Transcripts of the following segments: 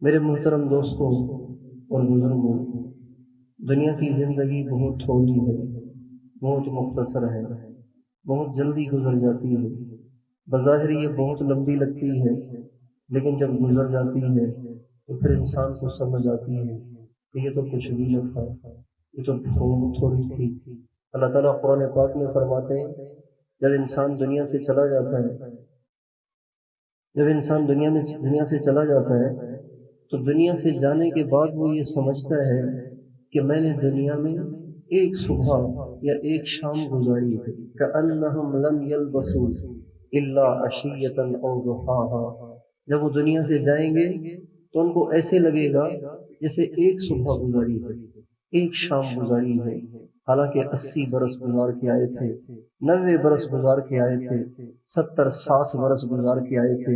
میرے محترم دوستوں اور بزرگوں، دنیا کی زندگی بہت تھوڑی ہے، بہت مختصر ہے، بہت جلدی گزر جاتی ہے۔ بظاہر یہ بہت لمبی لگتی ہے، لیکن جب گزر جاتی ہے تو پھر انسان کو سمجھ آتی ہے کہ یہ تو کچھ بھی نہ تھا، یہ تو بہت تھوڑی تھی۔ اللہ تعالیٰ قرآن پاک میں فرماتے ہیں، جب انسان دنیا سے چلا جاتا ہے، جب انسان دنیا سے چلا جاتا ہے تو دنیا سے جانے کے بعد وہ یہ سمجھتا ہے کہ میں نے دنیا میں ایک صبح یا ایک شام گزاری ہے، کأنہم لم یلبثوا الا عشیۃ او ضحاها۔ جب وہ دنیا سے جائیں گے تو ان کو ایسے لگے گا جیسے ایک صبح گزاری ہے، ایک شام گزاری ہے، حالانکہ 80 برس گزار کے آئے تھے، 90 برس گزار کے آئے تھے، 70 60 برس گزار کے آئے تھے،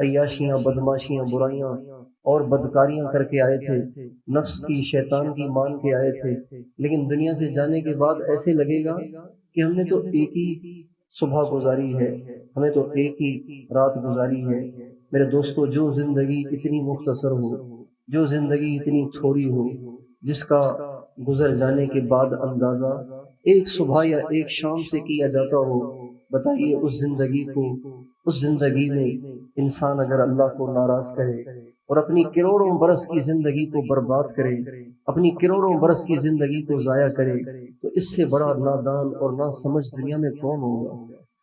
عیاشیاں بدماشیاں برائیاں اور بدکاریاں کر کے آئے تھے، نفس کی شیطان کی مان کے آئے تھے۔ لیکن دنیا سے جانے کے بعد ایسے لگے گا کہ ہم نے تو ایک ہی صبح گزاری ہے، ہمیں تو ایک ہی رات گزاری ہے۔ میرے دوستو، جو زندگی اتنی مختصر ہو، جو زندگی اتنی تھوڑی ہو، جس کا گزر جانے کے بعد اندازہ ایک صبح یا ایک شام سے کیا جاتا ہو، بتائیے اس زندگی میں انسان اگر اللہ کو ناراض کرے اور اپنی کروڑوں برس کی زندگی کو برباد کرے، اپنی کروڑوں برس کی زندگی کو ضائع کرے، تو اس سے بڑا نادان اور ناسمجھ دنیا میں کون ہوگا؟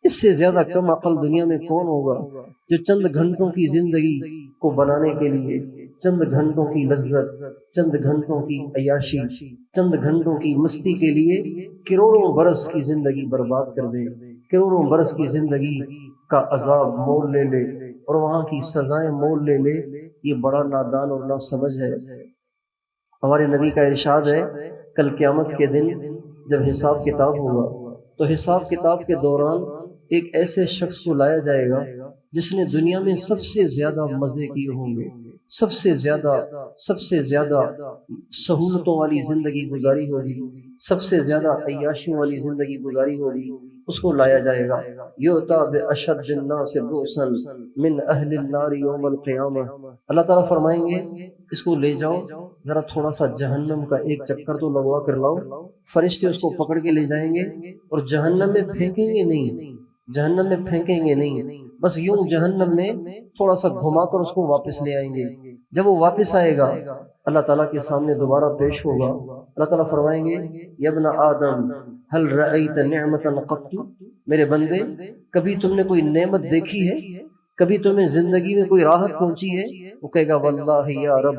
اس سے زیادہ کم عقل دنیا میں کون ہوگا جو چند گھنٹوں کی زندگی کو بنانے کے لیے، چند گھنٹوں کی لذت، چند گھنٹوں کی عیاشی، چند گھنٹوں کی مستی کے لیے کروڑوں برس کی زندگی برباد کر دے، کروڑوں برس کی زندگی کا عذاب مول لے لے اور وہاں کی سزائیں مول لے لے؟ یہ بڑا نادان اور ناسمجھ ہے۔ ہمارے نبی کا ارشاد ہے، کل قیامت کے دن جب حساب کتاب ہوگا تو حساب کتاب کے دوران ایک ایسے شخص کو لایا جائے گا جس نے دنیا میں سب سے زیادہ مزے کیے ہوں گے، سب سے زیادہ سہولتوں والی زندگی گزاری ہوگی، سب سے زیادہ عیاشیوں والی زندگی گزاری ہوگی۔ اس کو لایا جائے گا، یؤتی باشد الناس بؤسا من اہل النار یوم القیامہ۔ اللہ تعالیٰ فرمائیں گے، اس کو لے جاؤ، ذرا تھوڑا سا جہنم کا ایک چکر تو لگوا کر لاؤ۔ فرشتے اس کو پکڑ کے لے جائیں گے اور جہنم میں پھینکیں گے نہیں، جہنم میں پھینکیں گے نہیں، بس یوں جہنم میں تھوڑا سا گھما کر اس کو واپس لے آئیں گے۔ جب وہ واپس آئے گا، اللہ تعالیٰ کے سامنے دوبارہ پیش ہوگا، اللہ تعالیٰ فرمائیں گے، یا ابن آدم هل رأیت نعمتا قط، میرے بندے کبھی تم نے کوئی نعمت دیکھی ہے؟ کبھی تمہیں زندگی میں کوئی راحت پہنچی ہے؟ وہ کہے گا، واللہ یا رب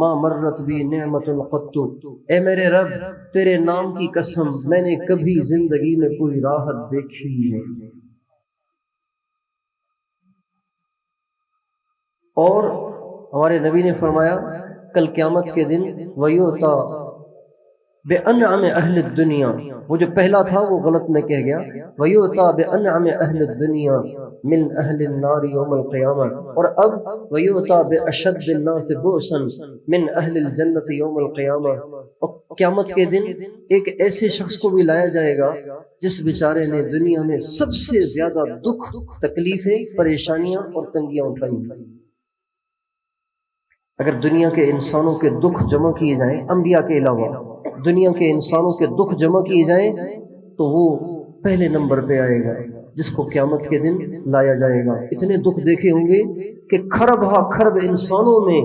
ما مرت بی نعمت قط، اے میرے رب تیرے نام کی قسم میں نے کبھی زندگی میں کوئی راحت دیکھی نہیں۔ اور ہمارے نبی نے فرمایا، کل قیامت کے دن وَيُؤْتَى بِأَنْعَمِ أَهْلِ الدُّنْيَا، وہ جو پہلا تھا وہ غلط میں کہہ گیا، وَيُؤْتَى بِأَنْعَمِ أَهْلِ الدُّنْيَا مِنْ أَهْلِ النَّارِ يَوْمَ الْقِيَامَةِ، اور اب وَيُؤْتَى بِأَشَدِّ النَّاسِ بُؤْسًا مِنْ أَهْلِ الْجَنَّةِ يَوْمَ الْقِيَامَةِ، اور قیامت کے دن ایک ایسے شخص کو بھی لایا جائے گا جس بیچارے نے دنیا میں سب سے زیادہ دکھ، تکلیفیں، پریشانیاں اور تنگیاں اٹھائی۔ اگر دنیا کے انسانوں کے دکھ جمع کیے جائیں، انبیاء کے علاوہ دنیا کے انسانوں کے دکھ جمع کیے جائیں تو وہ پہلے نمبر پہ آئے گا جس کو قیامت کے دن لایا جائے گا۔ اتنے دکھ دیکھے ہوں گے کہ خرب ہا خرب انسانوں میں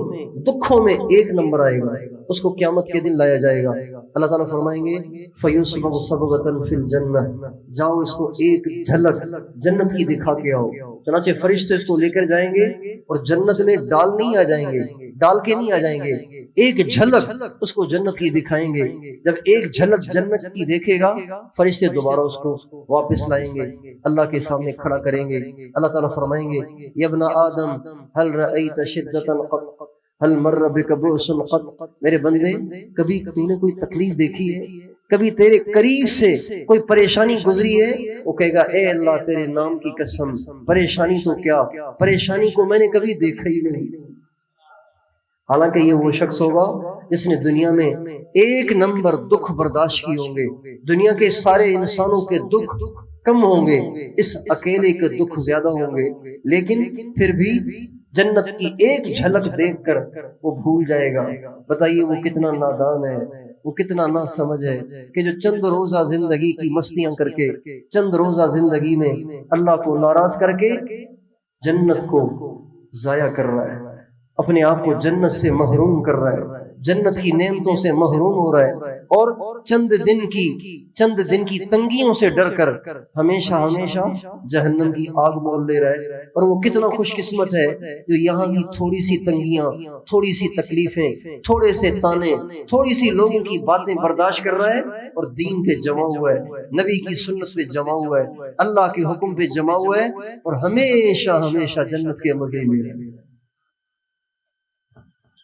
دکھوں میں ایک نمبر آئے گا، اس کو قیامت کے دن لایا جائے گا۔ اللہ تعالیٰ فرمائیں گے، فَيُصْبَغُ صَبْغَةً فِي الْجَنَّةِ، جاؤ اس کو ایک جھلک جنت کی دکھا کے آؤ۔ چنانچہ فرشتے اس کو لے کر جائیں گے اور جنت میں ڈال نہیں آ جائیں گے، ڈال کے نہیں آ جائیں گے، ایک جھلک اس کو جنت کی دکھائیں گے۔ جب ایک جھلک جنت کی دیکھے گا، فرشتے دوبارہ اس کو واپس لائیں گے، اللہ کے سامنے کھڑا کریں گے۔ اللہ تعالیٰ فرمائیں گے، یا ابن آدم هل رأیت شدۃ قط هل مر بک بؤس قط، میرے بندے کبھی تو نے کوئی تکلیف دیکھی ہے؟ کبھی تیرے قریب سے کوئی پریشانی گزری ہے؟ وہ کہے گا، اے اللہ تیرے نام کی قسم پریشانی تو کیا، پریشانی کو میں نے کبھی دیکھا ہی نہیں۔ حالانکہ یہ وہ شخص ہوگا جس نے دنیا میں ایک نمبر دکھ برداشت کی ہوں گے، دنیا کے سارے انسانوں کے دکھ کم ہوں گے، اس اکیلے کے دکھ زیادہ ہوں گے، لیکن پھر بھی جنت کی ایک جھلک دیکھ کر وہ بھول جائے گا۔ بتائیے وہ کتنا نادان ہے، وہ کتنا نا سمجھ ہے کہ جو چند روزہ زندگی کی مستیاں کر کے، چند روزہ زندگی میں اللہ کو ناراض کر کے جنت کو ضائع کر رہا ہے، اپنے آپ کو جنت سے محروم کر رہا ہے، جنت کی نعمتوں سے محروم ہو رہا ہے، اور چند دن کی تنگیوں سے ڈر کر ہمیشہ ہمیشہ جہنم کی آگ مول لے رہا ہے۔ اور وہ کتنا خوش قسمت ہے جو یہاں کی تھوڑی سی تنگیاں، تھوڑی سی تکلیفیں، تھوڑے سے تانے، تھوڑی سی لوگوں کی باتیں برداشت کر رہا ہے اور دین پہ جمع ہوا ہے، نبی کی سنت پہ جمع ہوا ہے، اللہ کے حکم پہ جمع ہوا ہے، اور ہمیشہ ہمیشہ جنت کے مزے میں ہے۔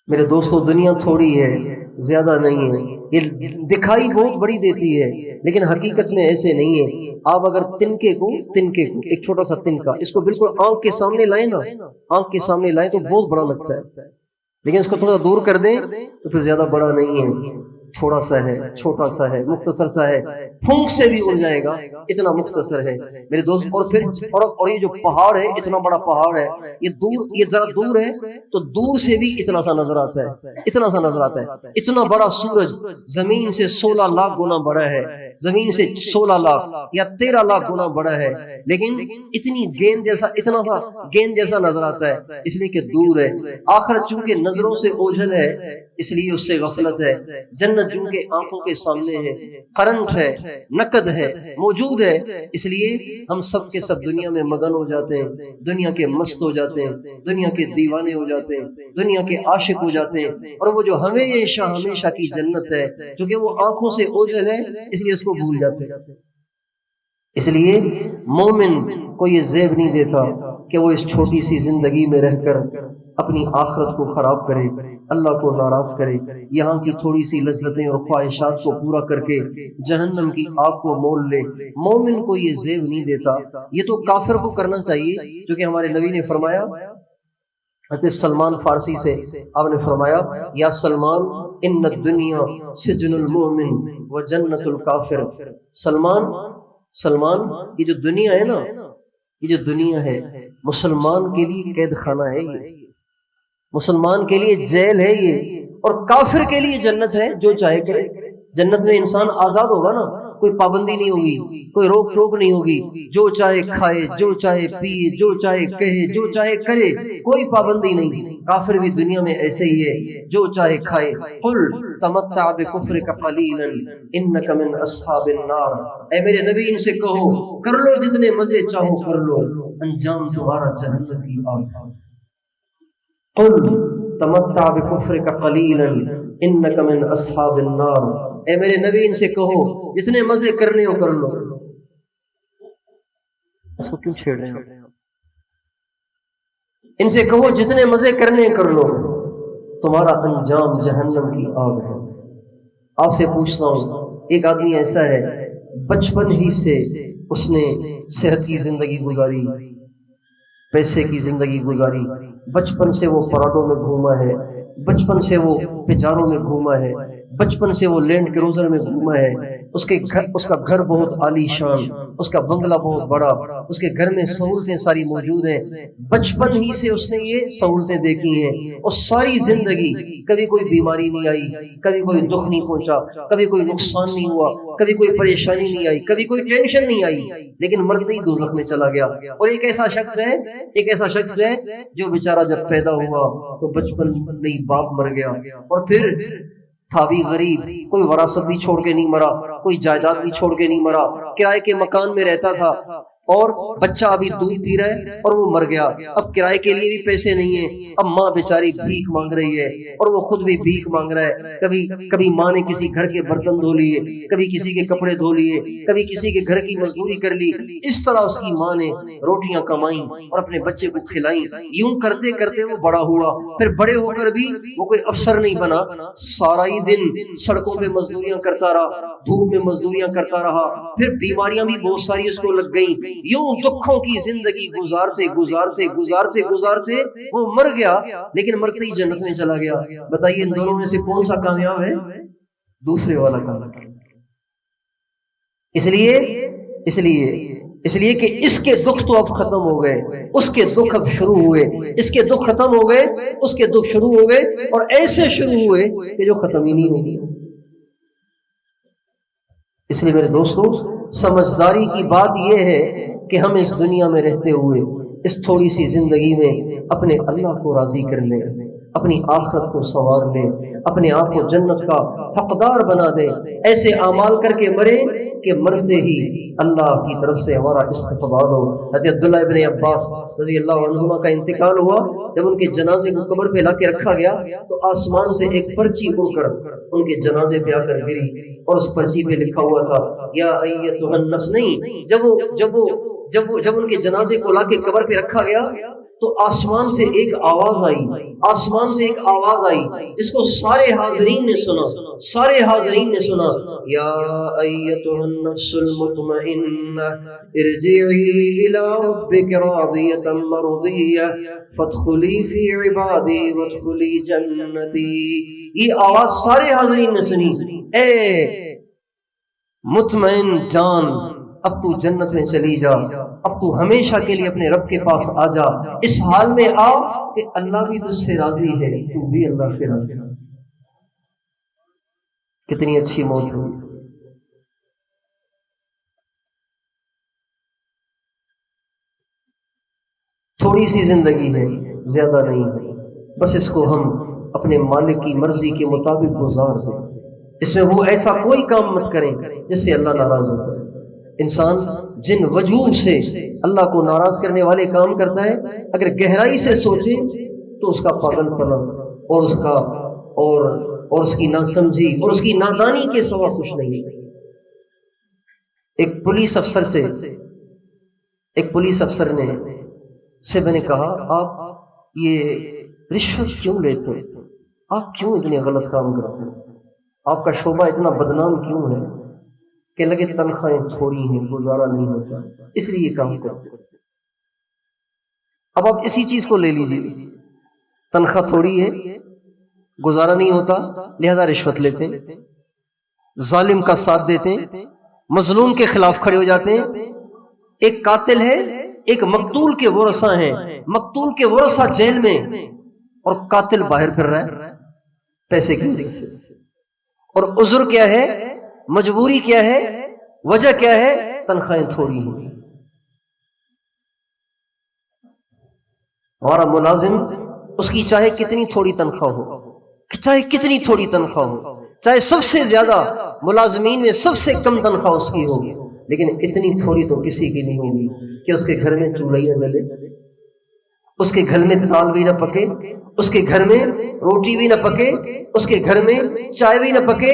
میرے دوستو دنیا تھوڑی ہے، زیادہ نہیں ہے، یہ دکھائی بہت بڑی دیتی ہے لیکن حقیقت میں ایسے نہیں ہے۔ آپ اگر تنکے کو ایک چھوٹا سا تنکا اس کو بالکل آنکھ کے سامنے لائیں نا، آنکھ کے سامنے لائیں تو بہت بڑا لگتا ہے، لیکن اس کو تھوڑا دور کر دیں تو پھر زیادہ بڑا نہیں ہے، تھوڑا سا ہے، چھوٹا سا ہے، مختصر سا ہے، پھونک سے بھی اڑ جائے گا، اتنا مختصر ہے میرے دوست۔ اور پھر اور یہ جو پہاڑ ہے، اتنا بڑا پہاڑ ہے، یہ ذرا دور ہے تو دور سے بھی اتنا سا نظر آتا ہے، اتنا سا نظر آتا ہے۔ اتنا بڑا سورج زمین سے 16 لاکھ گنا بڑا ہے، زمین سے 16 لاکھ یا 13 لاکھ گنا بڑا ہے، لیکن اتنی گیند جیسا، اتنا سا گیند جیسا نظر آتا ہے، اس لیے کہ دور ہے۔ آخرت چونکہ نظروں سے اوجھل ہے اس لیے اس سے غفلت ہے، جنت چونکہ آنکھوں کے سامنے ہے، کرنٹ ہے، نقد ہے، موجود ہے، اس لیے ہم سب کے سب دنیا میں مگن ہو جاتے ہیں، دنیا کے مست ہو جاتے ہیں، دنیا کے دیوانے ہو جاتے ہیں، دنیا کے عاشق ہو جاتے ہیں، اور وہ جو ہمیشہ ہمیشہ کی جنت ہے چونکہ وہ آنکھوں سے اوجھل ہے اس لیے اس کو بھول جاتے ہیں۔ اس لیے مومن کو یہ زیب نہیں دیتا کہ وہ اس چھوٹی سی زندگی میں رہ کر اپنی آخرت کو خراب کرے، اللہ کو ناراض کرے، یہاں کی تھوڑی سی لذتیں اور خواہشات کو پورا کر کے جہنم کی آگ کو مول لے۔ مومن کو یہ زیب نہیں دیتا، یہ تو کافر کو کرنا چاہیے، کیونکہ ہمارے نبی نے فرمایا، حضرت سلمان فارسی سے آپ نے فرمایا، یا سلمان ان الدنیا سجن المؤمن و جنت الکافر۔ سلمان یہ جو دنیا ہے نا، یہ جو دنیا ہے مسلمان کے لیے قید خانہ ہے، یہ مسلمان کے لیے جیل ہے یہ، اور کافر کے لیے جنت ہے، جو چاہے کرے۔ جنت میں انسان آزاد ہوگا نا، کوئی پابندی نہیں ہوگی، کوئی روک ٹوک نہیں ہوگی، جو چاہے کھائے، جو چاہے پیے، جو چاہے کہے، جو چاہے کرے، کوئی پابندی نہیں۔ کافر بھی دنیا میں ایسے ہی ہے، جو چاہے کھائے۔ قل تمتع بکفرک قلیلا انک من اصحاب النار، اے میرے نبی ان سے کہو کر لو جتنے مزے چاہو کر لو، انجام تمہارا جہنم کی آگ۔ قل تمتع بکفرک قلیلا انک من اصحاب النار، اے میرے نبی ان سے کہو جتنے مزے کرنے ہو کر لو۔ اس کو کیوں چھیڑ رہے ہیں؟ ان سے کہو جتنے مزے کرنے کر لو، تمہارا انجام جہنم کی آگ ہے۔ آپ سے پوچھتا ہوں، ایک آدمی ایسا ہے بچپن ہی سے اس نے صحت کی زندگی گزاری، پیسے کی زندگی گزاری، بچپن سے وہ پراڈوں میں گھوما ہے، بچپن سے وہ پجاروں میں گھوما ہے، بچپن سے وہ لینڈ کروزر میں گھوما ہے، اس کا گھر بہت عالی شان، اس کا بنگلہ بہت بڑا، اس کے گھر میں سہولتیں ساری موجود ہیں، بچپن ہی سے اس نے یہ سہولتیں دیکھی ہیں، اور ساری زندگی کبھی کوئی بیماری نہیں آئی، کبھی کوئی دکھ نہیں پہنچا، کبھی کوئی نقصان نہیں ہوا، کبھی کوئی پریشانی نہیں آئی، کبھی کوئی ٹینشن نہیں آئی، لیکن مرتے ہی دوزخ میں چلا گیا۔ اور ایک ایسا شخص ہے جو بیچارہ جب پیدا ہوا تو بچپن میں ہی باپ مر گیا، اور پھر تھا بھی غریب، کوئی وراثت بھی چھوڑ کے نہیں مرا، کوئی جائیداد بھی چھوڑ کے نہیں مرا، کرائے کے مکان میں رہتا تھا، اور بچہ ابھی دودھ پی رہا ہے اور وہ مر گیا، اب کرائے کے لیے بھی پیسے نہیں ہیں، اب ماں بیچاری بھیک مانگ رہی ہے اور وہ خود بھی بھیک مانگ رہا ہے، کبھی ماں نے کسی گھر کے برتن دھو لیے، کبھی کسی کے کپڑے دھو لیے، کبھی کسی کے گھر کی مزدوری کر لی، اس طرح اس کی ماں نے روٹیاں کمائیں اور اپنے بچے کو کھلائیں، یوں کرتے کرتے وہ بڑا ہوا، پھر بڑے ہو کر بھی وہ کوئی افسر نہیں بنا، سارا ہی دن سڑکوں پہ مزدوریاں کرتا رہا، دھوپ میں مزدوریاں کرتا رہا، پھر بیماریاں بھی بہت ساری اس کو لگ گئیں، یوں دکھوں کی زندگی گزارتے گزارتے گزارتے گزارتے وہ مر گیا، لیکن مرتے ہی جنت میں چلا گیا۔ بتائیے ان دونوں میں سے کون سا کامیاب ہے؟ دوسرے والا کامیاب۔ اس لیے اس لیے کہ اس کے دکھ تو اب ختم ہو گئے، اس کے دکھ اب شروع ہوئے، اس کے دکھ ختم ہو گئے، اس کے دکھ شروع ہو گئے، اور ایسے شروع ہوئے کہ جو ختم ہی نہیں ہوگی۔ اس لیے میرے دوستو، سمجھداری کی بات یہ ہے کہ ہم اس دنیا میں رہتے ہوئے اس تھوڑی سی زندگی میں اپنے اللہ کو راضی کر لیں، اپنی آخرت کو سنوار لیں، اپنے آپ کو جنت کا حقدار بنا دیں، ایسے اعمال کر کے مرے کہ مرتے ہی اللہ کی طرف سے ہمارا استقبال ہو۔ حضرت عبداللہ ابن عباس رضی اللہ عنہما کا انتقال ہوا، جب ان کے جنازے کو قبر پہ لا کے رکھا گیا تو آسمان سے ایک پرچی اڑ کر ان کے جنازے پہ آ کر گری، اور اس پرچی پہ لکھا ہوا تھا یا ایتھا النفس، نہیں، جب ان کے جنازے کو لا کے قبر پہ رکھا گیا تو آسمان سے ایک آواز آئی، اس کو سارے حاضرین نے سنا، یا ایتھا النفس المطمئنہ ارجعی الی ربک راضیۃ مرضیہ فادخلی فی عبادی وادخلی جنتی۔ یہ آواز سارے حاضرین نے سنی، اے مطمئن جان، اب تو جنت میں چلی جا، اب تو ہمیشہ کے لیے اپنے رب کے پاس آ جا، اس حال میں آ کہ اللہ بھی تجھ سے راضی ہے، تو بھی اللہ سے راضی ہے۔ کتنی اچھی موت ہوئی۔ تھوڑی سی زندگی ہے، زیادہ نہیں ہے، بس اس کو ہم اپنے مالک کی مرضی کے مطابق گزار دیں، اس میں وہ ایسا کوئی کام مت کریں جس سے اللہ ناراض ہوتا ہے۔ انسان جن وجوہ سے اللہ کو ناراض کرنے والے کام کرتا ہے، اگر گہرائی سے سوچے تو اس کا پاگل پن اور اس کی ناسمجھی اور اس کی نادانی کے سوا کچھ نہیں ہے۔ ایک پولیس افسر نے سے میں نے کہا، آپ یہ رشوت کیوں لیتے ہیں؟ آپ کیوں اتنے غلط کام کرتے ہیں؟ آپ کا شعبہ اتنا بدنام کیوں ہے؟ کہ لگے تنخواہیں تھوڑی ہیں، گزارا نہیں ہوتا، اس لیے یہ کام کرتے۔ اب آپ اسی چیز کو لے لیجیے، تنخواہ تھوڑی ہے، گزارا نہیں ہوتا، لہذا رشوت لیتے ہیں، ظالم کا ساتھ دیتے ہیں، مظلوم کے خلاف کھڑے ہو جاتے ہیں۔ ایک قاتل ہے، ایک مقتول کے ورثہ ہیں، مقتول کے ورثہ جیل میں اور قاتل باہر پھر رہا ہے پیسے کی وجہ سے۔ اور عذر کیا ہے؟ مجبوری کیا ہے؟ وجہ کیا ہے؟ تنخواہیں تھوڑی ہیں۔ ہمارا ملازم، اس کی چاہے کتنی تھوڑی تنخواہ ہو، چاہے سب سے زیادہ ملازمین میں سب سے کم تنخواہ اس کی ہوگی، لیکن اتنی تھوڑی تو کسی کی نہیں ہوگی کہ اس کے گھر میں چولہا جلے، اس کے گھر میں دال بھی نہ پکے، اس کے گھر میں روٹی بھی نہ پکے، اس کے گھر میں چائے بھی نہ پکے۔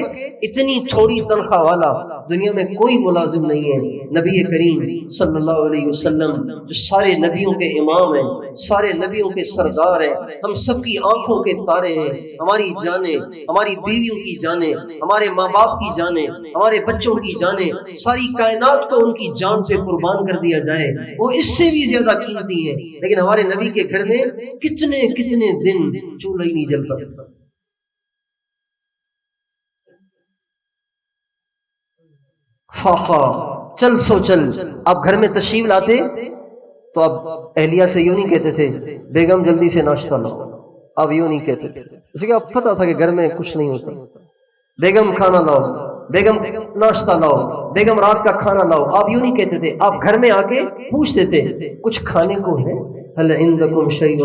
اتنی تھوڑی تنخواہ والا دنیا میں کوئی ملازم نہیں ہے۔ نبی کریم صلی اللہ علیہ وسلم جو سارے نبیوں کے امام ہیں، سارے نبیوں کے سردار ہیں، ہم سب کی آنکھوں کے تارے ہیں، ہماری جانیں، ہماری بیویوں کی جانیں، ہمارے ماں باپ کی جانیں، ہمارے بچوں کی جانیں، ساری کائنات کو ان کی جان پہ قربان کر دیا جائے، وہ اس سے بھی زیادہ قیمتی ہیں، لیکن ہمارے نبی کے گھر میں کتنے دن چولہا ہی نہیں جلتا۔ فاقہ چل سو چل، آپ گھر میں تشریف لاتے تو اب اہلیہ سے یوں نہیں کہتے تھے بیگم جلدی سے ناشتہ لاؤ، اب یوں نہیں کہتے تھے، اس لیے اب پتا تھا کہ گھر میں کچھ نہیں ہوتا۔ بیگم کھانا لاؤ، بیگم ناشتہ لاؤ، بیگم رات کا کھانا لاؤ، آپ یوں نہیں کہتے تھے، آپ گھر میں آ کے پوچھتے تھے کچھ کھانے کو ہے؟ هل عندکم شیء،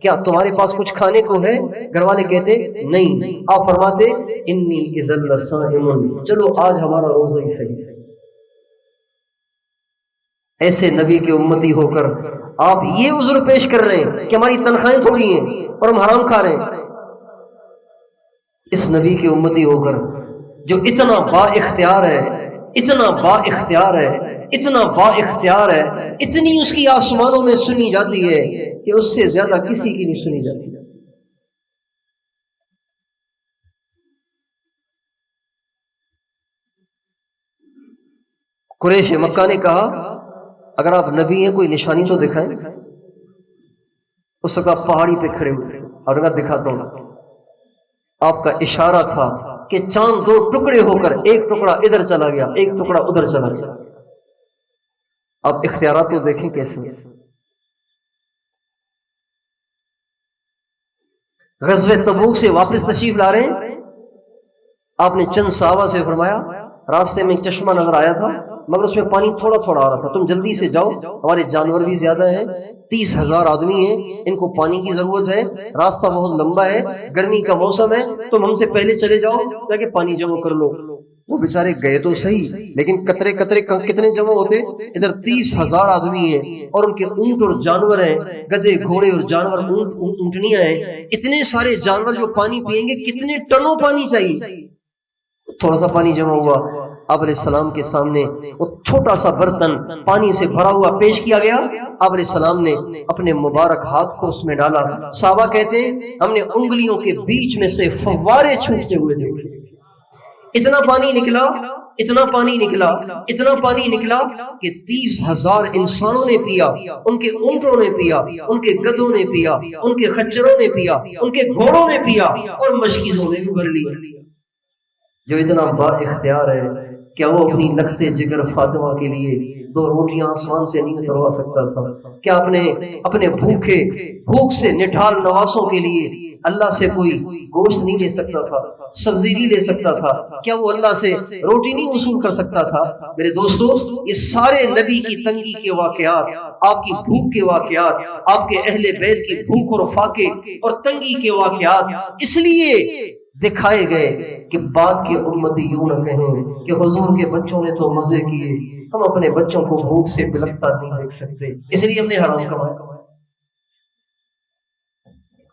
کیا تمہارے پاس کچھ کھانے کو ہے؟ گھر والے کہتے نہیں، آپ فرماتے انی اذا لصائم، چلو آج ہمارا روزہ ہی صحیح ہے۔ ایسے نبی کے امتی ہو کر آپ یہ عذر پیش کر رہے ہیں کہ ہماری تنخواہیں تھوڑی ہیں اور ہم حرام کھا رہے ہیں۔ اس نبی کے امتی ہو کر جو اتنا با اختیار ہے، اتنا با اختیار ہے، اتنا با اختیار ہے، اتنی اس کی آسمانوں میں سنی جاتی ہے کہ اس سے زیادہ کسی کی نہیں سنی جاتی۔ قریش مکہ نے کہا اگر آپ نبی ہیں کوئی نشانی تو دکھائیں۔ اس وقت پہاڑی پہ کھڑے ہوئے اور اگر دکھاتا ہوں، آپ کا اشارہ تھا کہ چاند دو ٹکڑے ہو کر ایک ٹکڑا ادھر چلا گیا، ایک ٹکڑا ادھر چلا گیا۔ اب اختیارات تو دیکھیں کیسے. غزوہ تبوک سے واپس تشریف لا رہے ہیں، آپ نے چند صحابہ سے فرمایا راستے میں ایک چشمہ نظر آیا تھا مگر اس میں پانی تھوڑا تھوڑا آ رہا تھا، تم جلدی سے جاؤ، ہمارے جانور بھی زیادہ ہیں، 30,000 آدمی ہیں، ان کو پانی کی ضرورت ہے، راستہ بہت لمبا ہے، گرمی کا موسم ہے، تم ہم سے پہلے چلے جاؤ جا کے پانی جمع کر لو. وہ بیچارے گئے تو صحیح لیکن قطرے قطرے کتنے جمع ہوتے، ادھر 30,000 آدمی ہیں اور ان کے اونٹ اور جانور ہیں، گدھے گھوڑے اور جانور، اونٹنیاں ہیں، اتنے سارے جانور جو پانی پیئیں گے کتنے ٹنوں پانی چاہیے. تھوڑا سا پانی جمع ہوا، آپ علیہ السلام کے سامنے وہ چھوٹا سا برتن پانی سے بھرا ہوا پیش کیا گیا. آپ علیہ السلام نے اپنے مبارک ہاتھ کو اس میں ڈالا. صحابہ کہتے ہیں ہم نے انگلیوں کے بیچ میں سے فوارے چھوٹتے ہوئے دیکھے. اتنا پانی نکلا، اتنا پانی نکلا، اتنا پانی نکلا کہ 30,000 انسانوں نے پیا، ان کے اونٹوں نے پیا، ان کے گدھوں نے پیا، ان کے خچروں نے پیا، ان کے گھوڑوں نے پیا اور مشکیزوں نے بھی بھر لیا. جو اتنا با اختیار ہے کیا وہ اپنی لخت جگر فاطمہ کے لیے 2 روٹیاں آسمان سے نہیں اتروا سکتا تھا؟ کیا اپنے بھوک سے نٹھال نواسوں کے لیے اللہ سے کوئی گوشت نہیں لے سکتا تھا، سبزی نہیں لے سکتا تھا؟ کیا وہ اللہ سے روٹی نہیں وصول کر سکتا تھا؟ میرے دوستو، یہ سارے نبی کی تنگی کے واقعات، آپ کی بھوک کے واقعات، آپ کے اہل بیت کی بھوک اور فاقے اور تنگی کے واقعات اس لیے دکھائے گئے کہ بعد کے امتی یوں نہ کہیں کہ حضور کے بچوں نے تو مزے کیے، ہم اپنے بچوں کو بھوک سے بلکتا نہیں دیکھ سکتے اس لیے ہم نے حرام کمایا.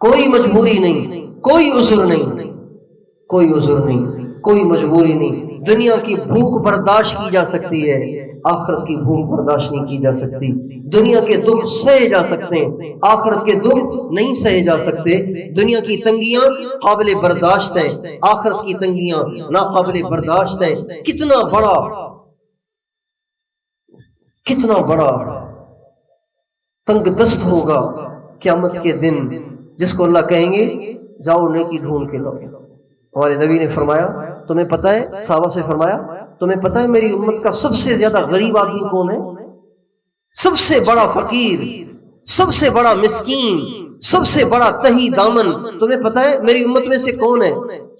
کوئی مجبوری نہیں، کوئی عذر نہیں، کوئی عذر نہیں، کوئی مجبوری نہیں. دنیا کی بھوک برداشت کی جا سکتی ہے، آخرت کی بھوک برداشت نہیں کی جا سکتی. دنیا کے دکھ سہے جا سکتے ہیں، آخرت کے دکھ نہیں سہے جا سکتے. دنیا کی تنگیاں قابل برداشت ہیں، آخرت کی تنگیاں ناقابل برداشت ہیں. کتنا بڑا تنگ دست ہوگا قیامت کے دن جس کو اللہ کہیں گے جاؤ نیکی ڈھونڈ کے لاؤ. ہمارے نبی نے فرمایا تمہیں پتہ ہے، صحابہ سے فرمایا تمہیں پتہ ہے میری امت کا سب سے زیادہ غریب آدمی کون ہے؟ سب سے بڑا فقیر، سب سے بڑا مسکین، سب سے بڑا تہی دامن تمہیں پتہ ہے میری امت میں سے کون ہے؟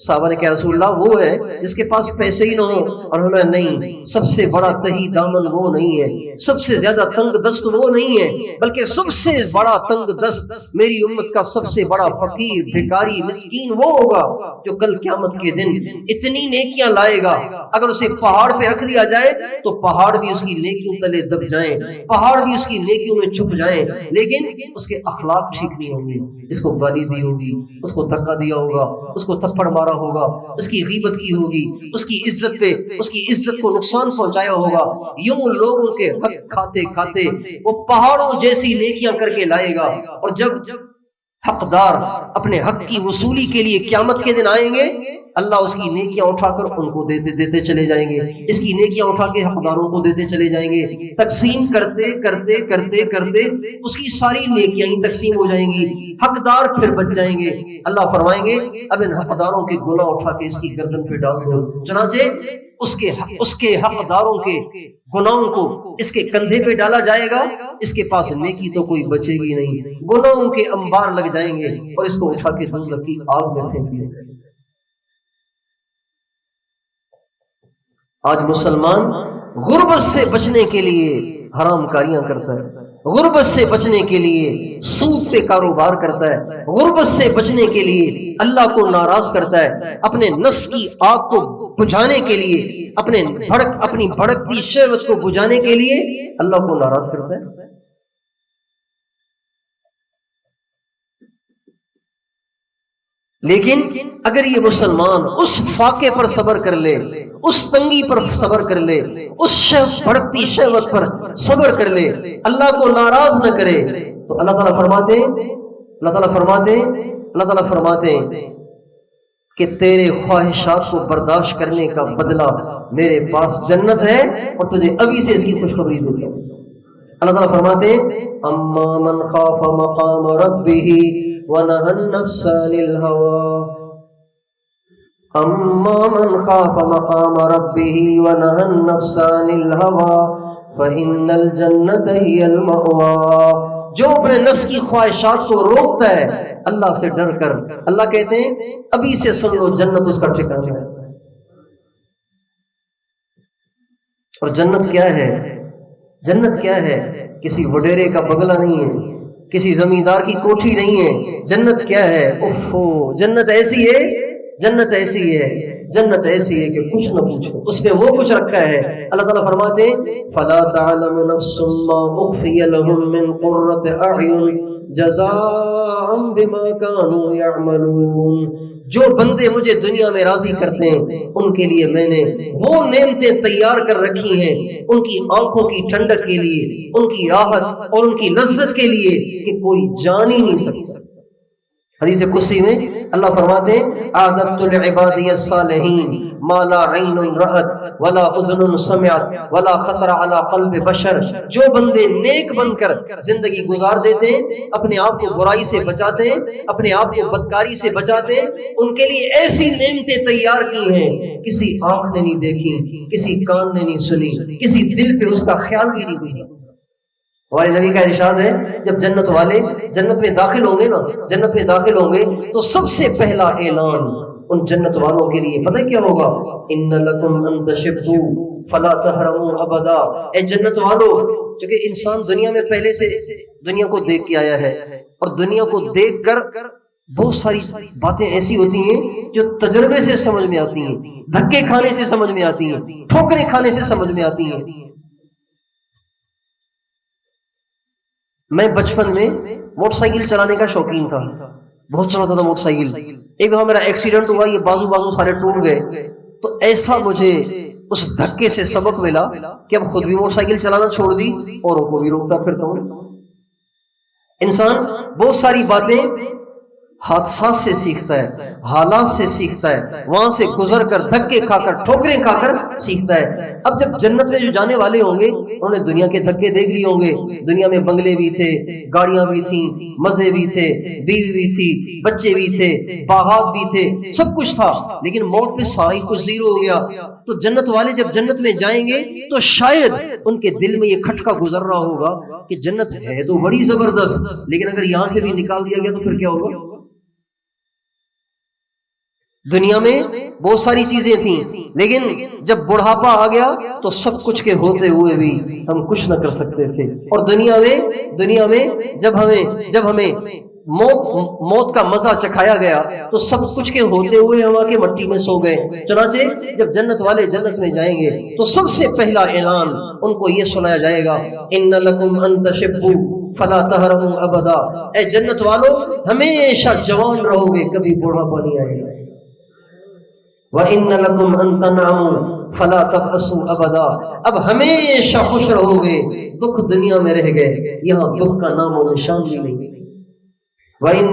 صحابہ نے کہا رسول اللہ وہ ہے جس کے پاس پیسے ہی نہ ہو. اور ہمیں نہیں، سب سے بڑا تہی دامن وہ نہیں ہے، سب سے زیادہ تنگ دست وہ نہیں ہے، بلکہ سب سے بڑا تنگ دست میری امت کا سب سے بڑا فقیر بھکاری مسکین وہ ہوگا جو کل قیامت کے دن اتنی نیکیاں لائے گا اگر اسے پہاڑ پہ رکھ دیا جائے تو پہاڑ بھی اس کی نیکیوں تلے دب جائیں، پہاڑ بھی اس کی نیکیوں میں چھپ جائیں، لیکن اس کے اخلاق ٹھیک نہیں ہوں گے. اس کو گالی دی ہوگی، اس کو دھکا دیا ہوگا، اس کو تھپڑ مارا ہوگا، اس کی غیبت کی ہوگی، اس کی عزت کو نقصان پہنچایا ہوگا. یوں لوگوں کے حق کھاتے کھاتے وہ پہاڑوں جیسی نیکیاں کر کے لائے گا. اور جب حقدار اپنے حق کی وصولی کے لیے قیامت کے دن آئیں گے اللہ اس کی نیکیاں اٹھا کر ان کو دیتے چلے جائیں گے، اس کی نیکیاں اٹھا کے حقداروں کو دیتے چلے جائیں گے. تقسیم کرتے کرتے کرتے کرتے اس کی ساری نیکیاں ہی تقسیم ہو جائیں گی، حقدار پھر بچ جائیں گے. اللہ فرمائیں گے اب ان حقداروں کے گناہ اٹھا کے اس کی گردن پہ ڈال دو. چنانچہ اس کے حقداروں کے گناہوں کو اس کے کندھے پہ ڈالا جائے گا، اس کے پاس نیکی تو کوئی بچے گی نہیں، گناہوں کے انبار لگ جائیں گے اور اس کو اٹھا کے دوزخ کی آگ میں پھینک دیا جائے گا. آج مسلمان غربت سے بچنے کے لیے حرام کاریاں کرتا ہے، غربت سے بچنے کے لیے سود پہ کاروبار کرتا ہے، غربت سے بچنے کے لیے اللہ کو ناراض کرتا ہے، اپنے نفس کی آگ کو بجھانے کے لیے، اپنی بھڑکتی شہوت کو بجھانے کے لیے اللہ کو ناراض کرتا ہے. لیکن اگر یہ مسلمان اس فاقے پر صبر کر لے، اس تنگی پر صبر کر لے، اس بڑھتی شہوت پر صبر کر لے، اللہ کو ناراض نہ کرے، تو اللہ تعالیٰ فرماتے ہیں کہ تیرے خواہشات کو برداشت کرنے کا بدلہ میرے پاس جنت ہے اور تجھے ابھی سے اس کی خوشخبری دیتا ہوں. اللہ تعالیٰ فرماتے ہیں اما من خاف مقام ربه ونهى النفس عن الهوى اما من خاف مقام ربه ونهى النفس عن الهوى فإن الجنة هي المأوى. جو اپنے نفس کی خواہشات کو روکتا ہے اللہ سے ڈر کر، اللہ کہتے ہیں ابھی سے سن لو جنت اس کا ٹھکانہ ہے. اور جنت کیا ہے؟ جنت کیا ہے؟ کسی وڈیرے کا بنگلہ نہیں ہے، کسی زمیندار کی کوٹھی نہیں ہے. جنت کیا ہے؟ اوفو، جنت ایسی ہے، جنت ایسی ہے، جنت ایسی ہے کہ کچھ نہ پوچھو. اس میں وہ کچھ رکھا ہے. اللہ تعالیٰ فرماتے ہیں فلا تعلم نفس ما اخفی لهم من قرة اعین جزاء بما كانوا يعملون. جو بندے مجھے دنیا میں راضی کرتے ہیں ان کے لیے میں نے وہ نعمتیں تیار کر رکھی ہیں، ان کی آنکھوں کی ٹھنڈک کے لیے، ان کی راحت اور ان کی لذت کے لیے کہ کوئی جان ہی نہیں سکتا. حدیث قدسی میں اللہ فرماتے ہیں اعددت لعبادی الصالحین ما لا عین رأت ولا اذن سمعت ولا خطر علی قلب بشر. جو بندے نیک بن کر زندگی گزار دیتے ہیں، اپنے آپ کو برائی سے بچاتے ہیں، اپنے آپ کو بدکاری سے بچاتے ہیں، ان کے لیے ایسی نعمتیں تیار کی ہیں کسی آنکھ نے نہیں دیکھی، کسی کان نے نہیں سنی، کسی دل پہ اس کا خیال بھی نہیں گزرا. ہمارے نبی کا ارشاد ہے جب جنت والے جنت میں داخل ہوں گے نا، جنت میں داخل ہوں گے تو سب سے پہلا اعلان ان جنت والوں کے لیے پتہ کیا ہوگا؟ ان لکم ان تشبوا فلا تحرموا ابدا. اے جنت والو، چونکہ انسان دنیا میں پہلے سے دنیا کو دیکھ کے آیا ہے، اور دنیا کو دیکھ کر بہت ساری باتیں ایسی ہوتی ہیں جو تجربے سے سمجھ میں آتی ہیں، دھکے کھانے سے سمجھ میں آتی ہیں، ٹھوکریں کھانے سے سمجھ میں آتی ہیں. میں بچپن میں موٹر سائیکل چلانے کا شوقین تھا، بہت چلاتا تھا موٹر سائیکل. ایک دفعہ میرا ایکسیڈنٹ ہوا، یہ بازو سارے ٹوٹ گئے. تو ایسا مجھے اس دھکے سے سبق ملا کہ اب خود بھی موٹر سائیکل چلانا چھوڑ دی، اوروں کو بھی روکتا پھرتا ہوں. انسان بہت ساری باتیں حادثات سے سیکھتا ہے، حالات سے سیکھتا ہے، وہاں سے گزر کر دھکے کھا کر ٹھوکریں کھا کر سیکھتا ہے. اب جب جنت میں جو جانے والے ہوں گے انہوں نے دنیا کے دھکے دیکھ لیے ہوں گے. دنیا میں بنگلے بھی تھے، گاڑیاں بھی تھیں، مزے بھی تھے، بیوی بھی تھی، بچے بھی تھے، باغات بھی تھے، سب کچھ تھا، لیکن موت پہ ساری کچھ زیرو ہو گیا. تو جنت والے جب جنت میں جائیں گے تو شاید ان کے دل میں یہ کھٹکا گزر رہا ہوگا کہ جنت ہے تو بڑی زبردست، لیکن اگر یہاں سے بھی نکال دیا گیا تو پھر کیا ہوگا؟ دنیا میں بہت ساری چیزیں تھیں، لیکن جب بڑھاپا آ گیا تو سب کچھ کے ہوتے ہوئے بھی ہم کچھ نہ کر سکتے تھے. اور دنیا میں جب ہمیں موت کا مزہ چکھایا گیا تو سب کچھ کے ہوتے ہوئے ہم آ کے مٹی میں سو گئے. چنانچہ جب جنت والے جنت میں جائیں گے تو سب سے پہلا اعلان ان کو یہ سنایا جائے گا ان لکم ان تشبوا فلا تحرموا ابدا. اے جنت والو، ہمیشہ جوان رہو گے، کبھی بوڑھاپا نہیں آئے گا. وَإِنَّ لَكُمْ أَن تَنْعَمُوا فَلَا تَبْأَسُوا أَبَدًا. اب ہمیشہ خوش رہو گے، دکھ دنیا میں رہ گئے، یہاں دکھ کا نام و نشان بھی نہیں. وَإِنَّ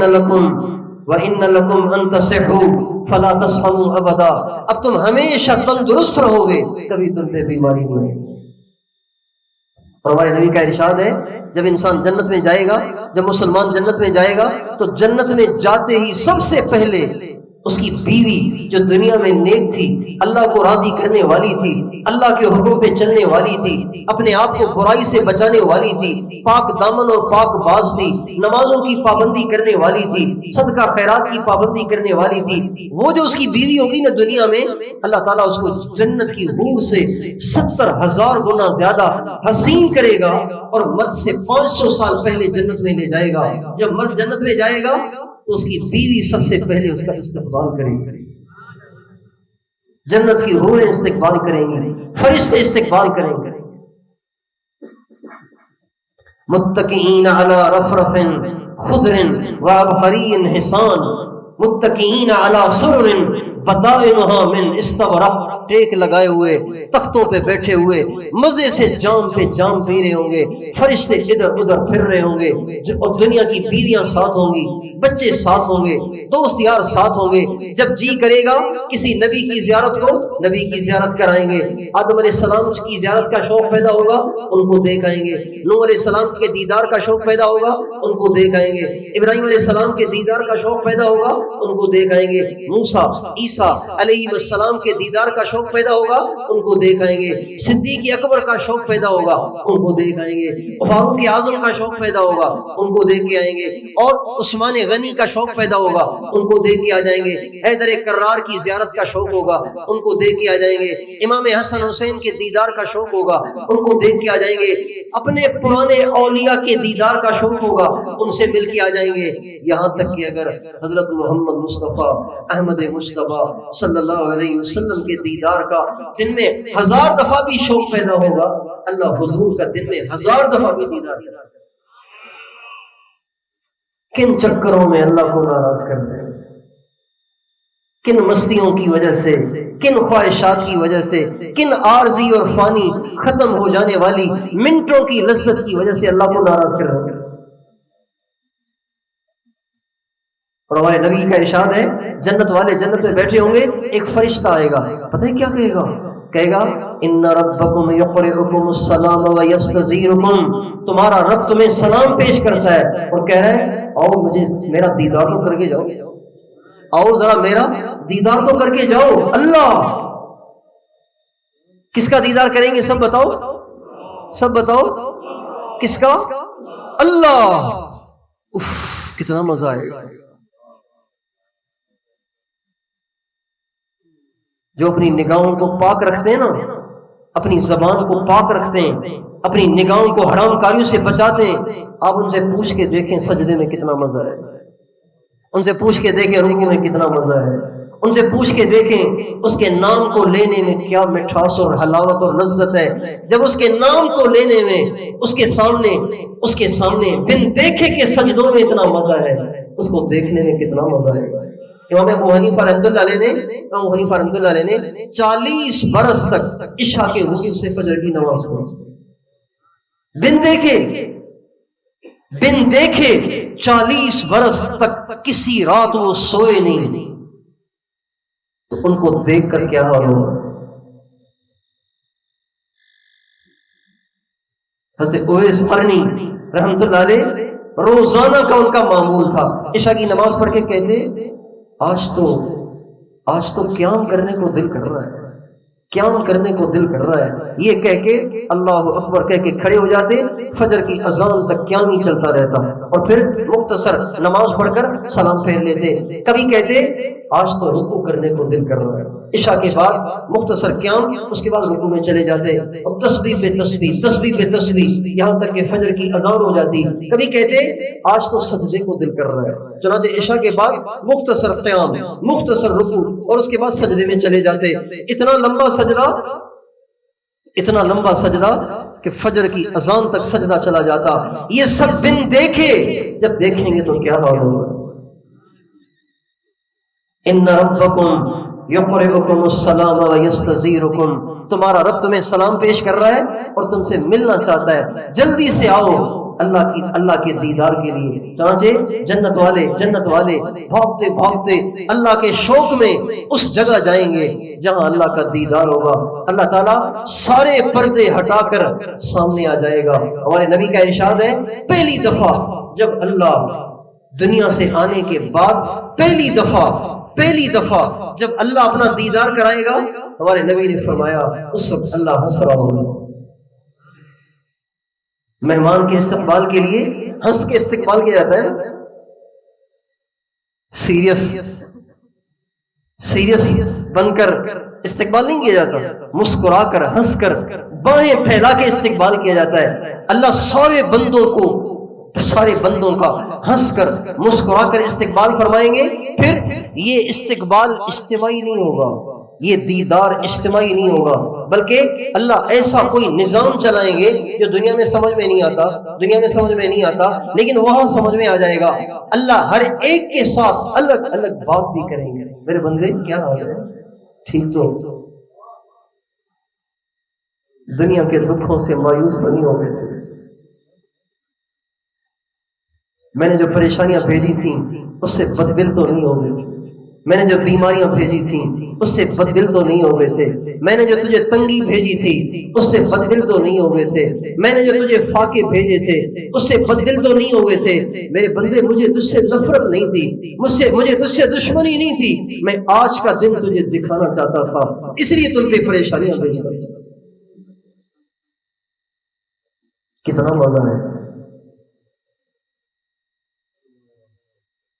لَكُمْ أَن تَصِحُّوا فَلَا تَسْقَمُوا أَبَدًا. اب تم ہمیشہ تندرست رہو گے، کبھی تم پہ بیماری نہیں آئے گی. اور ہمارے نبی کا ارشاد ہے جب انسان جنت میں جائے گا، جب مسلمان جنت میں جائے گا تو جنت میں جاتے ہی سب سے پہلے اس کی بیوی جو دنیا میں نیک تھی، اللہ کو راضی کرنے والی تھی، اللہ کے حکم پہ چلنے والی تھی، اپنے آپ کو برائی سے بچانے والی تھی، پاک دامن اور پاک باز تھی، نمازوں کی پابندی کرنے والی تھی، صدقہ خیرات کی پابندی کرنے والی تھی. وہ جو اس کی بیوی ہوگی نا دنیا میں، اللہ تعالیٰ اس کو جنت کی حور سے 70,000 گنا زیادہ حسین کرے گا اور مرد سے 500 سال پہلے جنت میں لے جائے گا. جب مرد جنت میں جائے گا تو اس کی بیوی سب سے پہلے اس کا استقبال کرے گی. جنت کی حوریں استقبال کریں گی، فرشتے استقبال کریں گے. متکئین علی رفرف خضر وعبقری حسان متکئین علی سرر بطائنها من استبرق. ٹیک لگائے ہوئے تختوں پہ بیٹھے ہوئے مزے سے جام پہ جام پی رہے ہوں گے، فرشتے ادھر ادھر پھر رہے ہوں گے، اور دنیا کی بیویاں ساتھ ہوں گی، بچے ساتھ ہوں گے، دوست یار ساتھ ہوں گے. جب جی کرے گا کسی نبی کی زیارت کو، نبی کی زیارت کرائیں گے. آدم علیہ السلام کی زیارت کا شوق پیدا ہوگا، ان کو دیکھ آئیں گے. نوح علیہ السلام کے دیدار کا شوق پیدا ہوگا، ان کو دیکھ آئیں گے. ابراہیم علیہ السلام کے دیدار کا شوق پیدا ہوگا، ان کو دیکھ آئیں گے. موسیٰ عیسیٰ علیہ السلام کے دیدار کا شوق پیدا ہوگا ان کو دیکھ آئیں گے، صدیق اکبر کا شوق پیدا ہوگا ان کو دیکھ آئیں گے، فاروق اعظم کا شوق پیدا ہوگا ان کو دیکھ کے آئیں گے، اور عثمان غنی کا شوق پیدا ہوگا ان کو دیکھ کے آ جائیں گے، حیدر کرار کی زیارت کا شوق ہوگا ان کو دیکھ کے آ جائیں گے، امام حسن حسین کے دیدار کا شوق ہوگا ان کو دیکھ کے آ جائیں گے، اپنے پرانے اولیاء کے دیدار کا شوق ہوگا ان سے مل کے آ جائیں گے، یہاں تک کہ اگر حضرت محمد مصطفیٰ احمد مصطفیٰ صلی اللہ علیہ وسلم کے دیدار کا دن میں 1000 دفعہ بھی شوق پیدا ہوگا، اللہ حضور کا دن میں 1000 دفعہ بھی دیدار کرے۔ کن چکروں میں اللہ کو ناراض کرتے ہیں، کن مستیوں کی وجہ سے، کن خواہشات کی وجہ سے، کن عارضی اور فانی ختم ہو جانے والی منٹوں کی لذت کی وجہ سے اللہ کو ناراض کر رہے ہیں۔ اور ہمارے نبی کا ارشاد ہے، جنت والے جنت میں بیٹھے ہوں گے، ایک فرشتہ آئے گا، پتہ ہے کیا کہے گا؟ کہے گا ان ربکم یقرئکم السلام ویستزیرکم، تمہارا رب تمہیں سلام پیش کرتا ہے اور کہہ رہا ہے آؤ مجھے میرا دیدار تو کر کے جاؤ، آؤ ذرا میرا دیدار تو کر کے جاؤ۔ اللہ کس کا دیدار کریں گے؟ سب بتاؤ، سب بتاؤ، کس کا؟ اللہ۔ اف کتنا مزہ آئے گا۔ جو اپنی نگاہوں کو پاک رکھتے ہیں نا، اپنی زبان کو پاک رکھتے ہیں، اپنی نگاہوں کو حرام کاریوں سے بچاتے ہیں، آپ ان سے پوچھ کے دیکھیں سجدے میں کتنا مزہ ہے، ان سے پوچھ کے دیکھیں رکوع میں کتنا مزہ ہے، ان سے پوچھ کے دیکھیں اس کے نام کو لینے میں کیا مٹھاس اور حلاوت اور لذت ہے، جب اس کے نام کو لینے میں اس کے سامنے بن دیکھے کے سجدوں میں اتنا مزہ ہے، اس کو دیکھنے میں کتنا مزہ ہے۔ امام ابو حنیفہ رحمۃ اللہ علیہ نے 40 برس تک عشاء کے وضو سے فجر کی نماز پڑھی، بن دیکھے 40 برس تک کسی رات وہ سوئے نہیں، تو ان کو دیکھ کر کیا حال ہوگا؟ حضرت اویس قرنی رحمۃ اللہ علیہ روزانہ کا ان کا معمول تھا، عشاء کی نماز پڑھ کے کہتے آج تو قیام کرنے کو دل کر رہا ہے، قیام کرنے کو دل کر رہا ہے، یہ کہہ کے اللہ اکبر کہہ کے کھڑے ہو جاتے، فجر کی اذان تک قیام ہی چلتا رہتا، اور پھر مختصر نماز پڑھ کر سلام پھیر لیتے، کبھی کہتے آج تو رکوع کرنے کو دل کر رہا ہے، عشاء کے بعد مختصر قیام، اس کے بعد رکوع میں چلے جاتے، اور تسبیح پہ تسبیح، تسبیح پہ تسبیح، یہاں تک کہ فجر کی اذان ہو جاتی، کبھی کہتے آج تو سجدے کو دل کر رہا ہے، چنانچہ عشاء کے بعد مختصر قیام، مختصر رکوع، اور اس کے بعد سجدے میں چلے جاتے، اتنا لمبا سجدہ کہ فجر کی اذان تک سجدہ چلا جاتا، یہ سب بن دیکھے، جب دیکھیں گے تو کیا حال ہوگا؟ ان ربکم یقرئکم السلام ویستزیرکم، تمہارا رب تمہیں سلام پیش کر رہا ہے اور تم سے ملنا چاہتا ہے، جلدی سے آؤ اللہ کے دیدار کے لیے۔ چنانچہ جنت والے بھاگتے بھاگتے اللہ کے شوق میں اس جگہ جائیں گے جہاں اللہ کا دیدار ہوگا، اللہ تعالیٰ سارے پردے ہٹا کر سامنے آ جائے گا۔ ہمارے نبی کا ارشاد ہے، پہلی دفعہ جب اللہ دنیا سے آنے کے بعد پہلی دفعہ جب اللہ اپنا دیدار کرائے گا، ہمارے نبی نے فرمایا اس وقت اللہ ہنس رہا ہوگا۔ مہمان کے استقبال کے لیے ہنس کے استقبال کیا جاتا ہے، سیریس بن کر استقبال نہیں کیا جاتا، مسکرا کر ہنس کر باہیں پھیلا کے استقبال کیا جاتا ہے۔ اللہ سارے بندوں کا ہنس کر مسکرا کر استقبال فرمائیں گے، پھر یہ استقبال اجتماعی نہیں ہوگا، یہ دیدار اجتماعی نہیں ہوگا، بلکہ اللہ ایسا کوئی نظام چلائیں گے جو دنیا میں سمجھ میں نہیں آتا، لیکن وہاں سمجھ میں آ جائے گا۔ اللہ ہر ایک کے ساتھ الگ الگ بات بھی کریں گے، میرے بندے کیا حال ہے، ٹھیک تو دنیا کے دکھوں سے مایوس نہیں ہو گئے تھے، میں نے جو پریشانیاں بھیجی تھیں اس سے بددل تو نہیں ہو گئے، میں نے جو بیماریاں بھیجی تھیں اس سے بددل تو نہیں ہو گئے تھے، میں نے جو تجھے تنگی بھیجی تھی اس سے بددل تو نہیں ہو گئے تھے، میں نے جو تجھے فاقے بھیجے تھے اس سے بددل تو نہیں ہو گئے تھے۔ میرے بندے مجھے تجھ سے نفرت نہیں تھی، مجھے تجھ سے دشمنی نہیں تھی، میں آج کا دن تجھے دکھانا چاہتا تھا، اس لیے تم پہ پریشانیاں بھیجتا تھا۔ کتنا مزہ ہے۔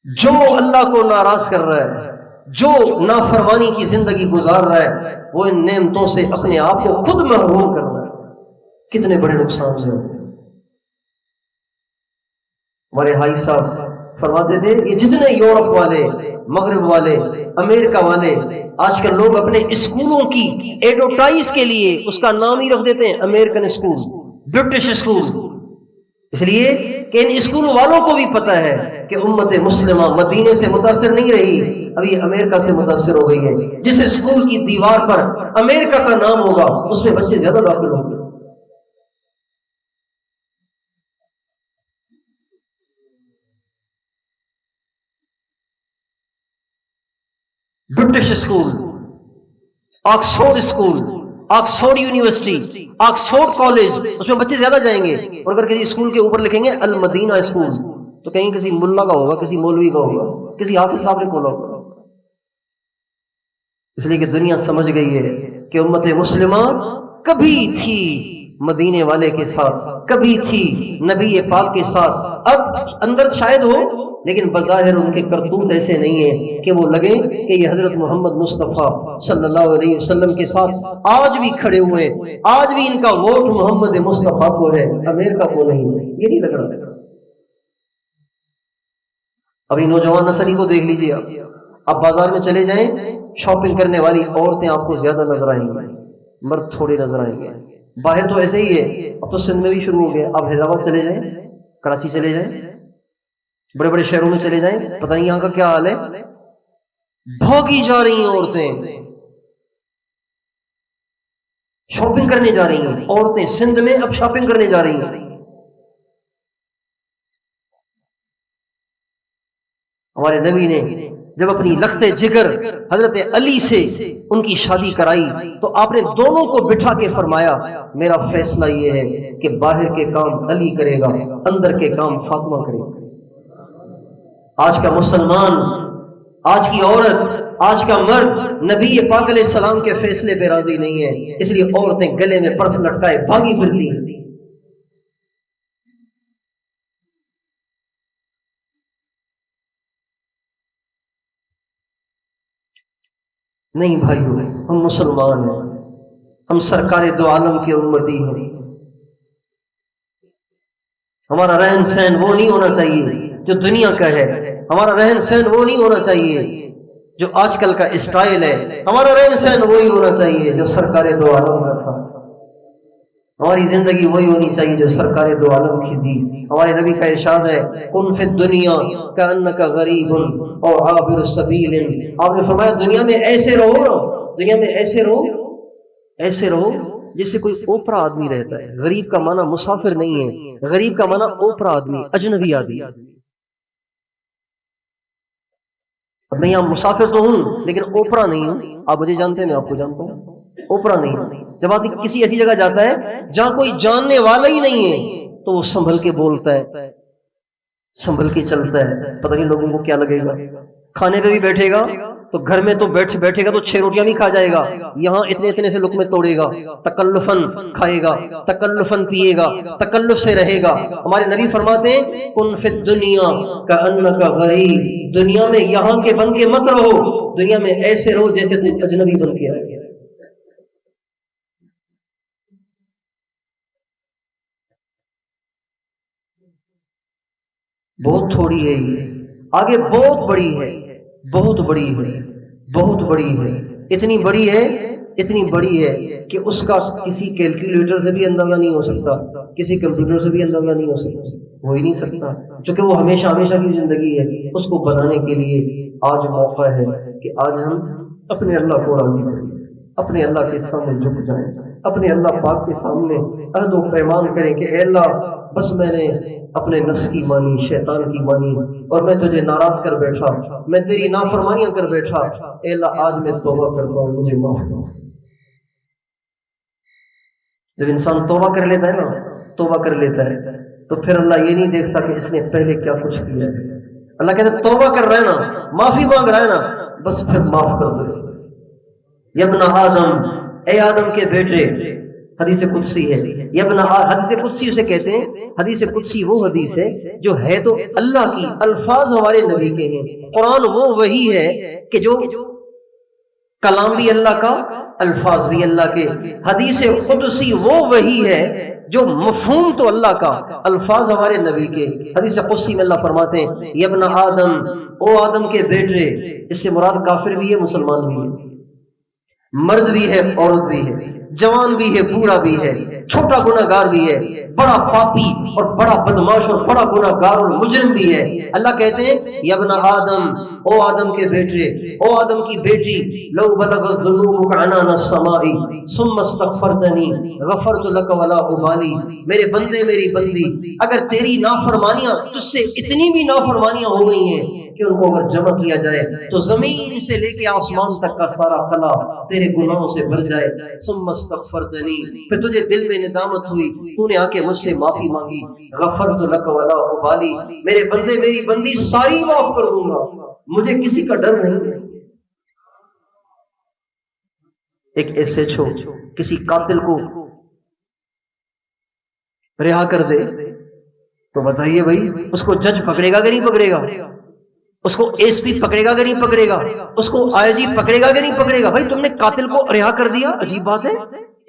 جو اللہ کو ناراض کر رہا ہے، جو نافرمانی کی زندگی گزار رہا ہے، وہ ان نعمتوں سے اپنے آپ کو خود محروم کر رہا ہے۔ کتنے بڑے نقصان سے ہمارے بھائی صاحب فرماتے تھے یہ جتنے یورپ والے، مغرب والے، امریکہ والے، آج کل لوگ اپنے اسکولوں کی ایڈورٹائز کے لیے اس کا نام ہی رکھ دیتے ہیں امریکن اسکول، برٹش اسکول، اس لیے کہ ان اسکول والوں کو بھی پتا ہے کہ امت مسلمہ مدینے سے متاثر نہیں رہی، ابھی امریکہ سے متاثر ہو گئی ہے۔ جس اسکول کی دیوار پر امریکہ کا نام ہوگا اس میں بچے زیادہ داخل ہوں گے۔ British school, Oxford school, Oxford university, Oxford college, اس میں بچے زیادہ جائیں گے۔ اور اگر کسی اسکول کے اوپر لکھیں گے المدینہ اسکول تو کہیں کسی ملا کا ہوگا، کسی مولوی کا ہوگا، کسی حافظ صاحب نے کھولا ہوگا۔ اس لیے کہ دنیا سمجھ گئی ہے کہ امت مسلمہ کبھی تھی مدینے والے کے ساتھ، کبھی تھی نبی پاک کے ساتھ، اب اندر شاید ہو لیکن بظاہر ان کے کرتوت ایسے نہیں ہیں کہ وہ لگے کہ یہ حضرت محمد مصطفیٰ صلی اللہ علیہ وسلم کے ساتھ آج بھی کھڑے ہوئے، آج بھی ان کا ووٹ محمد مصطفیٰ کو ہے، امریکہ کو نہیں، یہ نہیں لگ رہا۔ ابھی نوجوان نسلی کو دیکھ لیجیے، آپ بازار میں چلے جائیں، شاپنگ کرنے والی عورتیں آپ کو زیادہ نظر آئیں گی، مرد تھوڑے نظر آئیں گے۔ باہر تو ایسے ہی ہے، اب تو سندھ میں بھی شروع ہو گیا، آپ حیدرآباد چلے جائیں، کراچی چلے جائیں، بڑے بڑے شہروں میں چلے جائیں، پتہ نہیں یہاں کا کیا حال ہے، بھوگی جا رہی ہیں عورتیں، شاپنگ کرنے جا رہی ہیں عورتیں، سندھ میں اب شاپنگ کرنے جا رہی ہیں۔ ہمارے نبی نے جب اپنی لخت جگر حضرت علی سے ان کی شادی کرائی تو آپ نے دونوں کو بٹھا کے فرمایا میرا فیصلہ یہ ہے کہ باہر کے کام علی کرے گا، اندر کے کام فاطمہ کرے گا۔ آج کا مسلمان، آج کی عورت، آج کا مرد نبی پاک علیہ السلام کے فیصلے پہ راضی نہیں ہے، اس لیے عورتیں گلے میں پرس لٹکائے بھاگی پھرتی ہیں۔ نہیں بھائیو، ہم مسلمان ہیں، ہم سرکار دو عالم کے امتی ہیں۔ ہمارا رہن سہن وہ نہیں ہونا چاہیے جو دنیا کا ہے، ہمارا رہن سہن وہ نہیں ہونا چاہیے جو آج کل کا اسٹائل ہے، ہمارا رہن سہن وہی ہونا چاہیے جو سرکار دو عالم کا تھا۔ ہماری زندگی وہی ہونی چاہیے جو سرکار دو عالم کی دی۔ ہمارے نبی کا ارشاد ہے کن فی الدنیا کأنک غریب اور عابر السبیل، آپ نے فرمایا دنیا میں ایسے رہو نا، دنیا میں ایسے رہو جیسے کوئی اوپرا آدمی رہتا ہے۔ غریب کا معنی مسافر نہیں ہے، غریب کا معنی اوپرا آدمی، اجنبی آدمی۔ اب میں یہاں مسافر تو ہوں لیکن اوپرا نہیں ہوں، آپ مجھے جانتے ہیں میں آپ کو جانتا ہوں، اوپرا نہیں ہوں۔ جب آدمی کسی ایسی جگہ جاتا ہے جہاں کوئی جاننے والا ہی نہیں ہے تو وہ سنبھل کے بولتا ہے، سنبھل کے چلتا ہے، پتہ نہیں لوگوں کو کیا لگے گا۔ کھانے پہ بھی بیٹھے گا تو گھر میں تو بیٹھے گا تو 6 روٹیاں بھی کھا جائے گا، یہاں اتنے سے لقمے توڑے گا، تکلفاً کھائے گا، تکلفاً پیے گا، تکلف سے رہے گا۔ ہمارے نبی فرماتے ہیں کن فی الدنیا کأنک غریب، دنیا میں یہاں کے بن کے مت رہو، دنیا میں ایسے رہو جیسے تم اجنبی بن کے آئے۔ بہت تھوڑی ہے یہ، آگے بہت بڑی ہے، بہت بڑی ہے، بہت بڑی ہے، اتنی بڑی ہے کہ اس کا کسی کیلکولیٹر سے بھی اندازہ نہیں ہو سکتا، کسی کمپیوٹر سے بھی اندازہ نہیں ہو سکتا، ہو ہی نہیں سکتا، چونکہ وہ ہمیشہ کی زندگی ہے۔ اس کو بنانے کے لیے آج موقع ہے کہ آج ہم اپنے اللہ کو راضی کریں، اپنے اللہ کے سامنے جھک جائیں، اپنے اللہ پاک کے سامنے عہد و پیمان کریں کہ اے اللہ بس میں نے اپنے نفس کی مانی، شیطان کی مانی، اور میں تجھے ناراض کر بیٹھا، میں تیری نافرمانیاں کر بیٹھا، اے اللہ آج میں توبہ کرتا ہوں، مجھے معاف کر۔ جب انسان توبہ کر لیتا ہے نا، توبہ کر لیتا ہے تو پھر اللہ یہ نہیں دیکھتا کہ اس نے پہلے کیا کچھ کیا ہے۔ اللہ کہتا ہے توبہ کر رہا ہے نا، معافی مانگ رہا ہے نا، بس پھر معاف کر دو۔ یا ابن آدم، اے آدم کے بیٹے، حدیث قدسی ہے، یا ابن حدیث قدسی اسے کہتے ہیں۔ حدیث قدسی وہ حدیث ہے جو ہے تو اللہ کی، الفاظ ہمارے نبی کے ہیں۔ قرآن وہ وحی ہے کہ جو کلام بھی اللہ کا، الفاظ بھی اللہ کے۔ حدیث قدسی وہ وحی ہے جو مفہوم تو اللہ کا، الفاظ ہمارے نبی کے۔ حدیث قدسی میں اللہ فرماتے ہیں یا ابن آدم، او آدم کے بیٹے، اس سے مراد کافر بھی ہے، مسلمان بھی ہے، مرد بھی ہے، عورت بھی ہے، جوان بھی ہے، بوڑھا بھی ہے، چھوٹا گناہ گار بھی ہے، بڑا پاپی اور بڑا بدماش اور بڑا گناہ گار اور مجرم بھی ہے۔ اللہ کہتے ہیں یا ابن آدم، او آدم کے بیٹے، او آدم کی بیٹی، لو بلغت ذنوبک عنان السماء ثم استغفرتنی غفرت لک ولا ابالی۔ میرے بندے، میری بندی، اگر تیری نافرمانیاں، تجھ سے اتنی بھی نافرمانیاں ہو گئی ہیں کہ ان کو اگر جمع کیا جائے تو زمین سے لے کے آسمان تک کا سارا خلا تیرے گناہوں سے بھر جائے، ثم استغفرتنی، پھر تجھے دل میں ندامت ہوئی، تو نے آ کے مجھ سے معافی مانگی، غفرت لک ولا ابالی، میرے بندے، میری بندی، ساری معاف کر دوں گا، مجھے کسی کا ڈر نہیں۔ ایک ایس ایچ او کسی قاتل کو رہا کر دے تو بتائیے بھائی اس کو جج پکڑے گا کہ نہیں پکڑے گا؟ اس کو ایس پی پکڑے گا کہ نہیں پکڑے گا؟ اس کو آئی جی پکڑے گا کہ نہیں پکڑے گا؟ بھائی تم نے قاتل کو رہا کر دیا، عجیب بات ہے،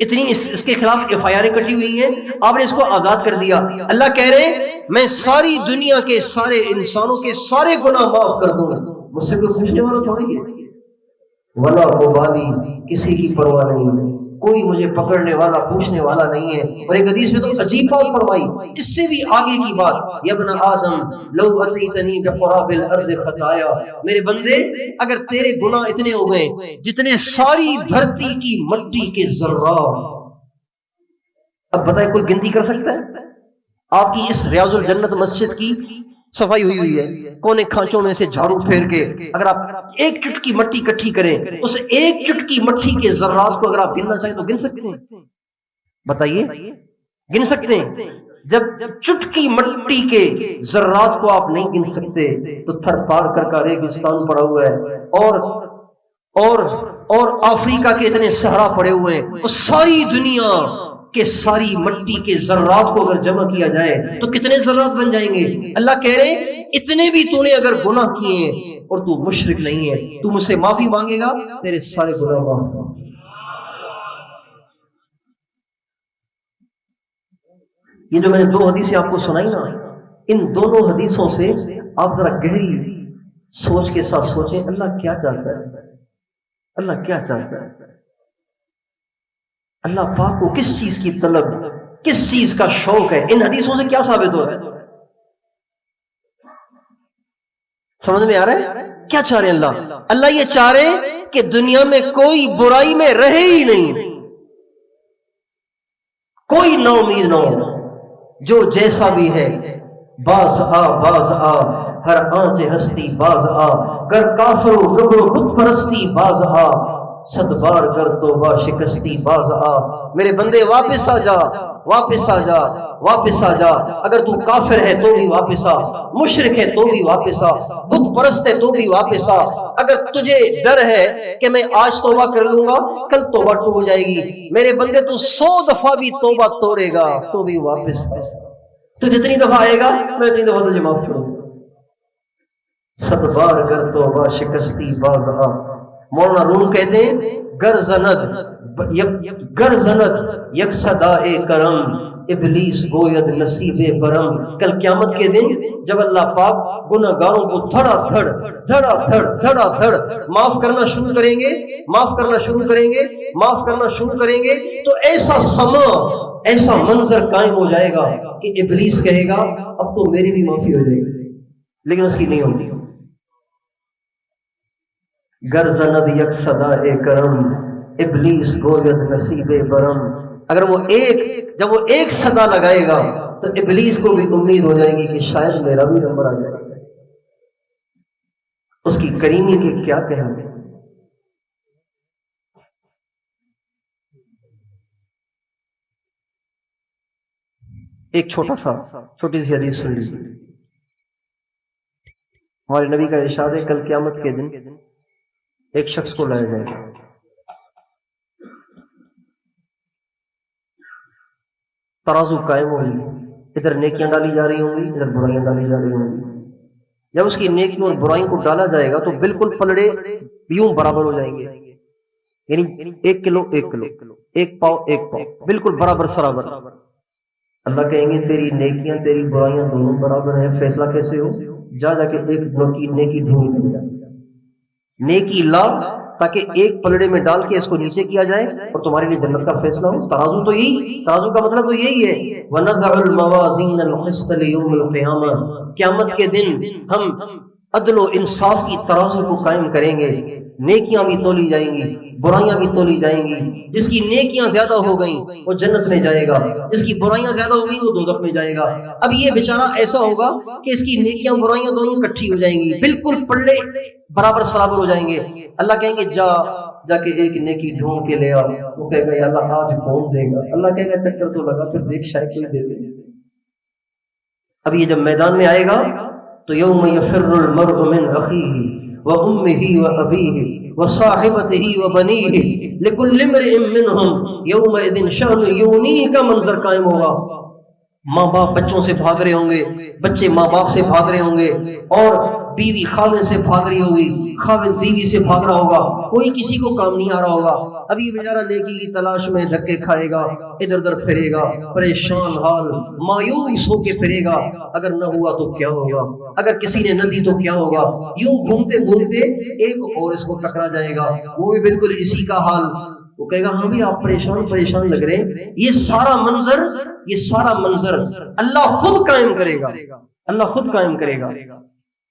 اتنی اس کے خلاف ایف آئی آر کٹی ہوئی ہیں، آپ نے اس کو آزاد کر دیا۔ اللہ کہہ رہے ہیں میں ساری دنیا کے سارے انسانوں کے سارے گناہ معاف کر دوں گا، مجھ سے کوئی پوچھنے والا تھوڑی ہے۔ ولا ابالی، کسی کی پرواہ نہیں، کوئی مجھے پکڑنے والا، پوچھنے والا نہیں ہے۔ اور ایک حدیث میں تو عجیب بات فرمائی، اس سے بھی آگے کی بات، یا ابن آدم لو اتیتنی بقراب الارض خطایا، میرے بندے اگر تیرے گناہ اتنے ہو گئے جتنے ساری دھرتی کی مٹی کے ذرات، اب بتائیں کوئی گنتی کر سکتا ہے؟ آپ کی اس ریاض الجنت مسجد کی صفائی ہوئی ہے، کونے کھانچوں میں سے جھاڑو پھیر کے اگر آپ ایک چٹکی مٹی اکٹھی کریں، اس ایک چٹکی مٹی کے ذرات کو اگر آپ گننا چاہیں تو گن سکتے ہیں؟ بتائیے گن سکتے ہیں؟ جب چٹکی مٹی کے ذرات کو آپ نہیں گن سکتے تو تھر پار کر کا ریگستان پڑا ہوا ہے، اور افریقہ کے اتنے صحرا پڑے ہوئے ہیں، اور ساری دنیا کہ ساری مٹی کے ذرات کو اگر جمع کیا جائے تو کتنے ذرات بن جائیں گے؟ اللہ کہہ رہے ہیں اتنے بھی تو نے اگر گناہ کیے ہیں اور تو مشرک نہیں ہے، تو مجھ سے معافی مانگے گا، تیرے سارے گناہ معاف۔ یہ جو میں نے دو حدیثیں آپ کو سنائی نا، ان دونوں حدیثوں سے آپ ذرا گہری سوچ کے ساتھ سوچیں اللہ کیا چاہتا ہے، اللہ کیا چاہتا ہے، اللہ پاک کو کس چیز کی طلب، کس چیز کا شوق ہے؟ ان حدیثوں سے کیا ثابت ہو رہا ہے؟ سمجھ میں آ رہا ہے کیا چاہ رہے ہیں اللہ؟ اللہ یہ چاہ رہے ہیں کہ دنیا میں کوئی برائی میں رہے ہی نہیں، کوئی نا امید نہ ہو، جو جیسا بھی ہے باز آ، باز آ، ہر آنچ ہستی باز آ، گر کافر و گبر بت پرستی باز آ، صد بار کر توبہ شکستی باز آ، میرے بندے واپس آ جا، واپس آ جا، واپس آ جا، اگر تو کافر ہے تو بھی واپس آ، مشرک ہے تو بھی واپس آ، بت پرست ہے تو بھی واپس آ، اگر تجھے ڈر ہے کہ میں آج توبہ کر لوں گا کل توبہ ٹوٹ جائے گی، میرے بندے تو 100 دفعہ بھی توبہ توڑے گا تو بھی واپس آ، تو جتنی دفعہ آئے گا میں اتنی دفعہ تجھے معاف کروں گا۔ صد بار کر توبہ شکستی باز آ، مولانا روم کہتے ہیں گر زند یک صدائے کرم ابلیس گوید نصیب برم، کل قیامت کے دن جب اللہ پاک گناہ گاروں کو دھڑا دھڑ معاف کرنا شروع کریں گے، معاف کرنا شروع کریں گے، معاف کرنا شروع کریں گے، تو ایسا سما، ایسا منظر قائم ہو جائے گا کہ ابلیس کہے گا اب تو میری بھی معافی ہو جائے گی، لیکن اس کی نہیں ہوگی۔ گر زند یک صدائے کرم ابلیس گوید نصیب برم، اگر وہ جب وہ ایک صدا لگائے گا تو ابلیس کو بھی امید ہو جائے گی کہ شاید میرا بھی نمبر آ جائے گا. اس کی کریمی کے کیا کہیں. ایک چھوٹی سی حدیث سن لیجیے. ہمارے نبی کا ارشاد ہے کل قیامت کے دن ایک شخص کو لایا جائے گا. ترازو قائم ہوگی، ادھر نیکیاں ڈالی جا رہی ہوں گی، ادھر برائیاں ڈالی جا رہی ہوں گی. جب اس کی نیکیوں اور برائیوں کو ڈالا جائے گا تو بالکل پلڑے یوں برابر ہو جائیں گے، یعنی 1 کلو 1 کلو، 1 پاؤ 1 پاؤ، بالکل برابر سرابر. اللہ کہیں گے تیری نیکیاں تیری برائیاں دونوں برابر ہیں، فیصلہ کیسے ہو؟ جا کے ایک نیکی ڈھونڈ لے جا، نیکی لا تاکہ ایک پلڑے میں ڈال کے اس کو نیچے کیا جائے اور تمہارے لیے جنت کا فیصلہ ہو. ترازو کا مطلب تو یہی ہے. وَنَضَعُ الْمَوَازِينَ الْقِسْطَ لِيَوْمِ الْقِيَامَةِ، قیامت کے دن ہم عدل و انصاف کی ترازو کو قائم کریں گے. نیکیاں بھی تولی جائیں گی، برائیاں بھی تولی جائیں گی. جس کی نیکیاں زیادہ ہو گئیں وہ جنت میں جائے گا، جس کی برائیاں زیادہ ہو گئیں وہ دوزخ میں جائے گا. اب یہ بیچارہ ایسا ہوگا کہ اس کی نیکیاں برائیاں دونوں اکٹھی ہو جائیں گی، بالکل پلڑے برابر سرابر ہو جائیں گے. اللہ کہیں گے جا کے ایک نیکی ڈھونڈ کے لے آ. وہ کہے گا یا اللہ آج کون دے گا؟ اللہ کہے گا چکر تو لگا، پھر دیکھ شاید کوئی دے دے. اب یہ جب میدان میں آئے گا تو یوم یفر المرء من اخیہ وامہ وابیہ وصاحبتہ وبنیہ لکل امرئ منہم یومئذ شأن یغنیہ کا منظر قائم ہوگا. ماں باپ بچوں سے بھاگ رہے ہوں گے، بچے ماں باپ سے بھاگ رہے ہوں گے، اور بیوی خاوند سے بھاگ رہی ہوگی، خاوند بیوی سے بھاگ رہا ہوگا، کوئی کسی کو کام نہیں آ رہا ہوگا. اب یہ بیچارہ نیکی کی تلاش میں دھکے کھائے گا، ادھر ادھر پھرے گا، پریشان حال مایوس ہو کے پھرے گا. اگر نہ ہوا تو کیا ہوگا؟ اگر کسی نے نہ دی تو کیا ہوگا؟ یوں گھومتے گھومتے ایک اور اس کو ٹکرا جائے گا، وہ بھی بالکل اسی کا حال. وہ کہے گا ہاں بھی آپ پریشان لگ رہے ہیں. یہ سارا منظر اللہ خود قائم کرے گا، اللہ خود قائم کرے گا.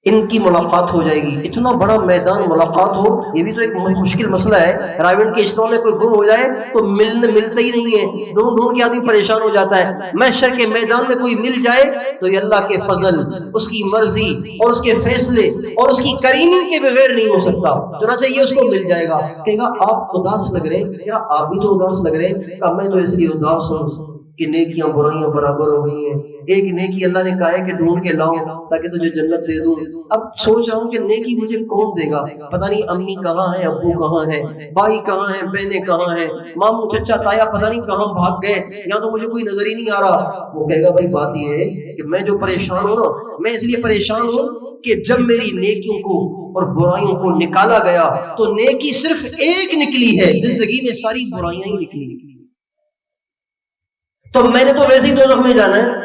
ان کی ملاقات ہو جائے گی. اتنا بڑا میدان ملاقات ہو، یہ بھی تو ایک مشکل مسئلہ ہے. رائیونڈ کے اسٹور میں کوئی گم ہو جائے تو ملتا ہی نہیں ہے، ڈھونڈ کے آدمی پریشان ہو جاتا ہے. محشر کے میدان میں کوئی مل جائے تو یہ اللہ کے فضل، اس کی مرضی اور اس کے فیصلے اور اس کی کریمی کے بغیر نہیں ہو سکتا. چنانچہ یہ اس کو مل جائے گا. کہے گا آپ اداس لگ رہے ہیں، کیا آپ بھی تو اداس لگ رہے ہیں؟ کہ میں تو اس لیے اداس ہوں کہ نیکیاں برائیاں برابر ہو گئی ہیں. ایک نیکی اللہ نے کہا ہے کہ ڈھونڈ کے لاؤ تاکہ تجھے جنت دے دوں. اب سوچ رہا ہوں کہ نیکی مجھے کون دے گا؟ پتہ نہیں امی کہاں ہے، ابو کہاں ہے، بھائی کہاں ہے، بہنیں کہاں ہیں، ماموں چچا تایا پتہ نہیں کہاں بھاگ گئے، یہاں تو مجھے کوئی نظر ہی نہیں آ رہا. وہ کہے گا بھائی بات یہ ہے کہ میں جو پریشان ہوں نا، میں اس لیے پریشان ہوں کہ جب میری نیکیوں کو اور برائیوں کو نکالا گیا تو نیکی صرف ایک نکلی ہے، زندگی میں ساری برائیاں ہی نکلی. تو میں نے تو ویسے ہی دوزخ میں جانا ہے،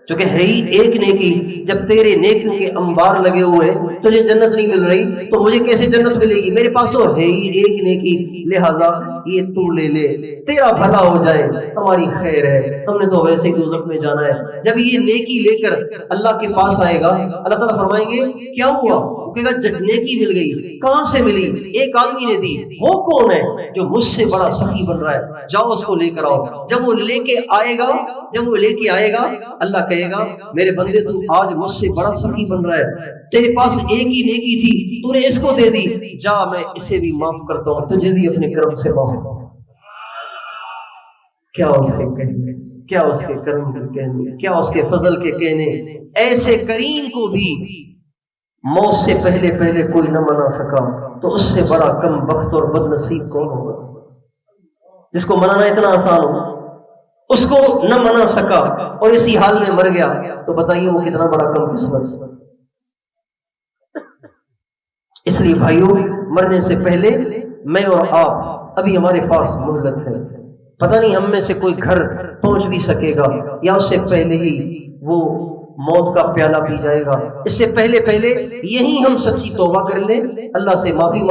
چونکہ ہے ہی ایک نیکی. جب تیرے نیکیوں کے انبار لگے ہوئے تجھے جنت نہیں مل رہی تو مجھے کیسے جنت ملے گی؟ میرے پاس تو ہے ہی ایک نیکی، لہذا یہ تو لے لے، تیرا بھلا ہو جائے، ہماری خیر ہے، ہم نے تو ویسے ہی دوزخ میں جانا ہے. جب یہ نیکی لے کر اللہ کے پاس آئے گا، اللہ تعالیٰ فرمائیں گے کیا ہوا؟ وہ کہے گا نیکی مل گئی. کہاں سے ملی؟ ایک آدمی نے دی. وہ کون ہے؟ جو مجھ سے بڑا سخی بن رہا ہے، جاؤ اس کو لے کر آؤ. جب وہ لے کے آئے گا اللہ کہے گا میرے بندے تو آج مجھ سے بڑا سخی بن رہا ہے، تیرے پاس ایک ہی نیکی تھی، تو نے اس کو دے دی، جا میں اسے بھی معاف کرتا ہوں، تجھے بھی اپنے کرم سے معاف. کیا اس کے کہنے، کیا اس کے کرم کے کہنے، کیا اس کے فضل کے کہنے. ایسے کریم کو بھی موت سے پہلے کوئی نہ منا سکا تو اس سے بڑا کم بخت اور بد نصیب کون ہوگا؟ جس کو منانا اتنا آسان ہو اس کو نہ منا سکا اور اسی حال میں مر گیا تو بتائیے وہ کتنا بڑا کم قسمت. اس لیے بھائیوں، مرنے سے پہلے میں اور آپ ابھی ہمارے پاس مہلت ہے. پتہ نہیں ہم میں سے کوئی گھر پہنچ بھی سکے گا یا اس سے پہلے ہی وہ موت کا پیالہ پی جائے گا. اس سے پہلے یہی ہم سچی توبہ کر لیں، اللہ سے معافی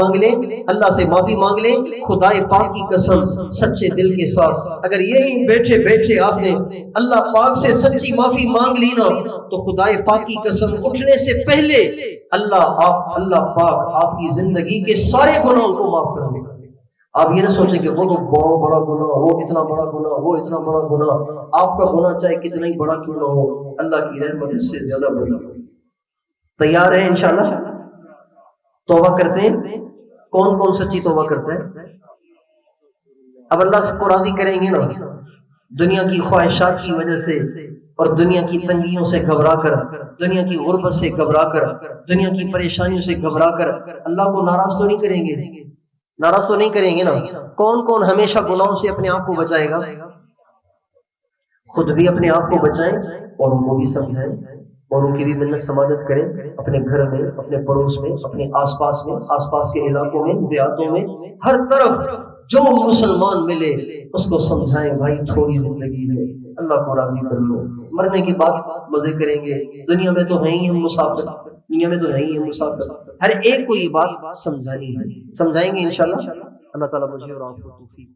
مانگ لیں. خدائے پاک کی قسم سچے دل کے ساتھ اگر یہی بیٹھے آپ نے اللہ پاک سے سچی معافی مانگ لی نا تو خدائے پاک کی قسم اٹھنے سے پہلے اللہ پاک آپ کی زندگی کے سارے گناہوں کو معاف کر دے گا. آپ یہ نہ سوچیں کہ وہ تو بہت بڑا گناہ، وہ اتنا بڑا گناہ، وہ اتنا بڑا گناہ. آپ کا گناہ چاہے کتنا ہی بڑا کیوں نہ ہو، اللہ کی رحمت اس سے زیادہ بڑی. تیار ہیں انشاءاللہ؟ توبہ کرتے ہیں؟ کون کون سچی توبہ کرتا ہے؟ اب اللہ کو راضی کریں گے نا، دنیا کی خواہشات کی وجہ سے اور دنیا کی تنگیوں سے گھبرا کر، دنیا کی غربت سے گھبرا کر، دنیا کی پریشانیوں سے گھبرا کر اللہ کو ناراض تو نہیں کریں گے؟ ناراض تو نہیں کریں گے نا. کون کون ہمیشہ گناہوں سے اپنے آپ کو بچائے گا؟ خود بھی اپنے آپ کو بچائیں اور ان کو بھی سمجھائیں اور ان کی بھی منت سماجت کریں، اپنے گھر میں، اپنے پڑوس میں، اپنے آس پاس میں، آس پاس کے علاقوں میں، دیہاتوں میں، ہر طرف جو مسلمان ملے اس کو سمجھائیں بھائی تھوڑی زندگی ہے، اللہ کو راضی کر لو. مرنے کے بعد مزے کریں گے، دنیا میں تو ہیں ہی ہم مسافر، دنیا میں تو ہیں ہی ہم مسافر. ہر ایک کو یہ بات سمجھانی ہے، سمجھائیں گے انشاءاللہ. اللہ تعالیٰ مجھے اور آپ کو توفیق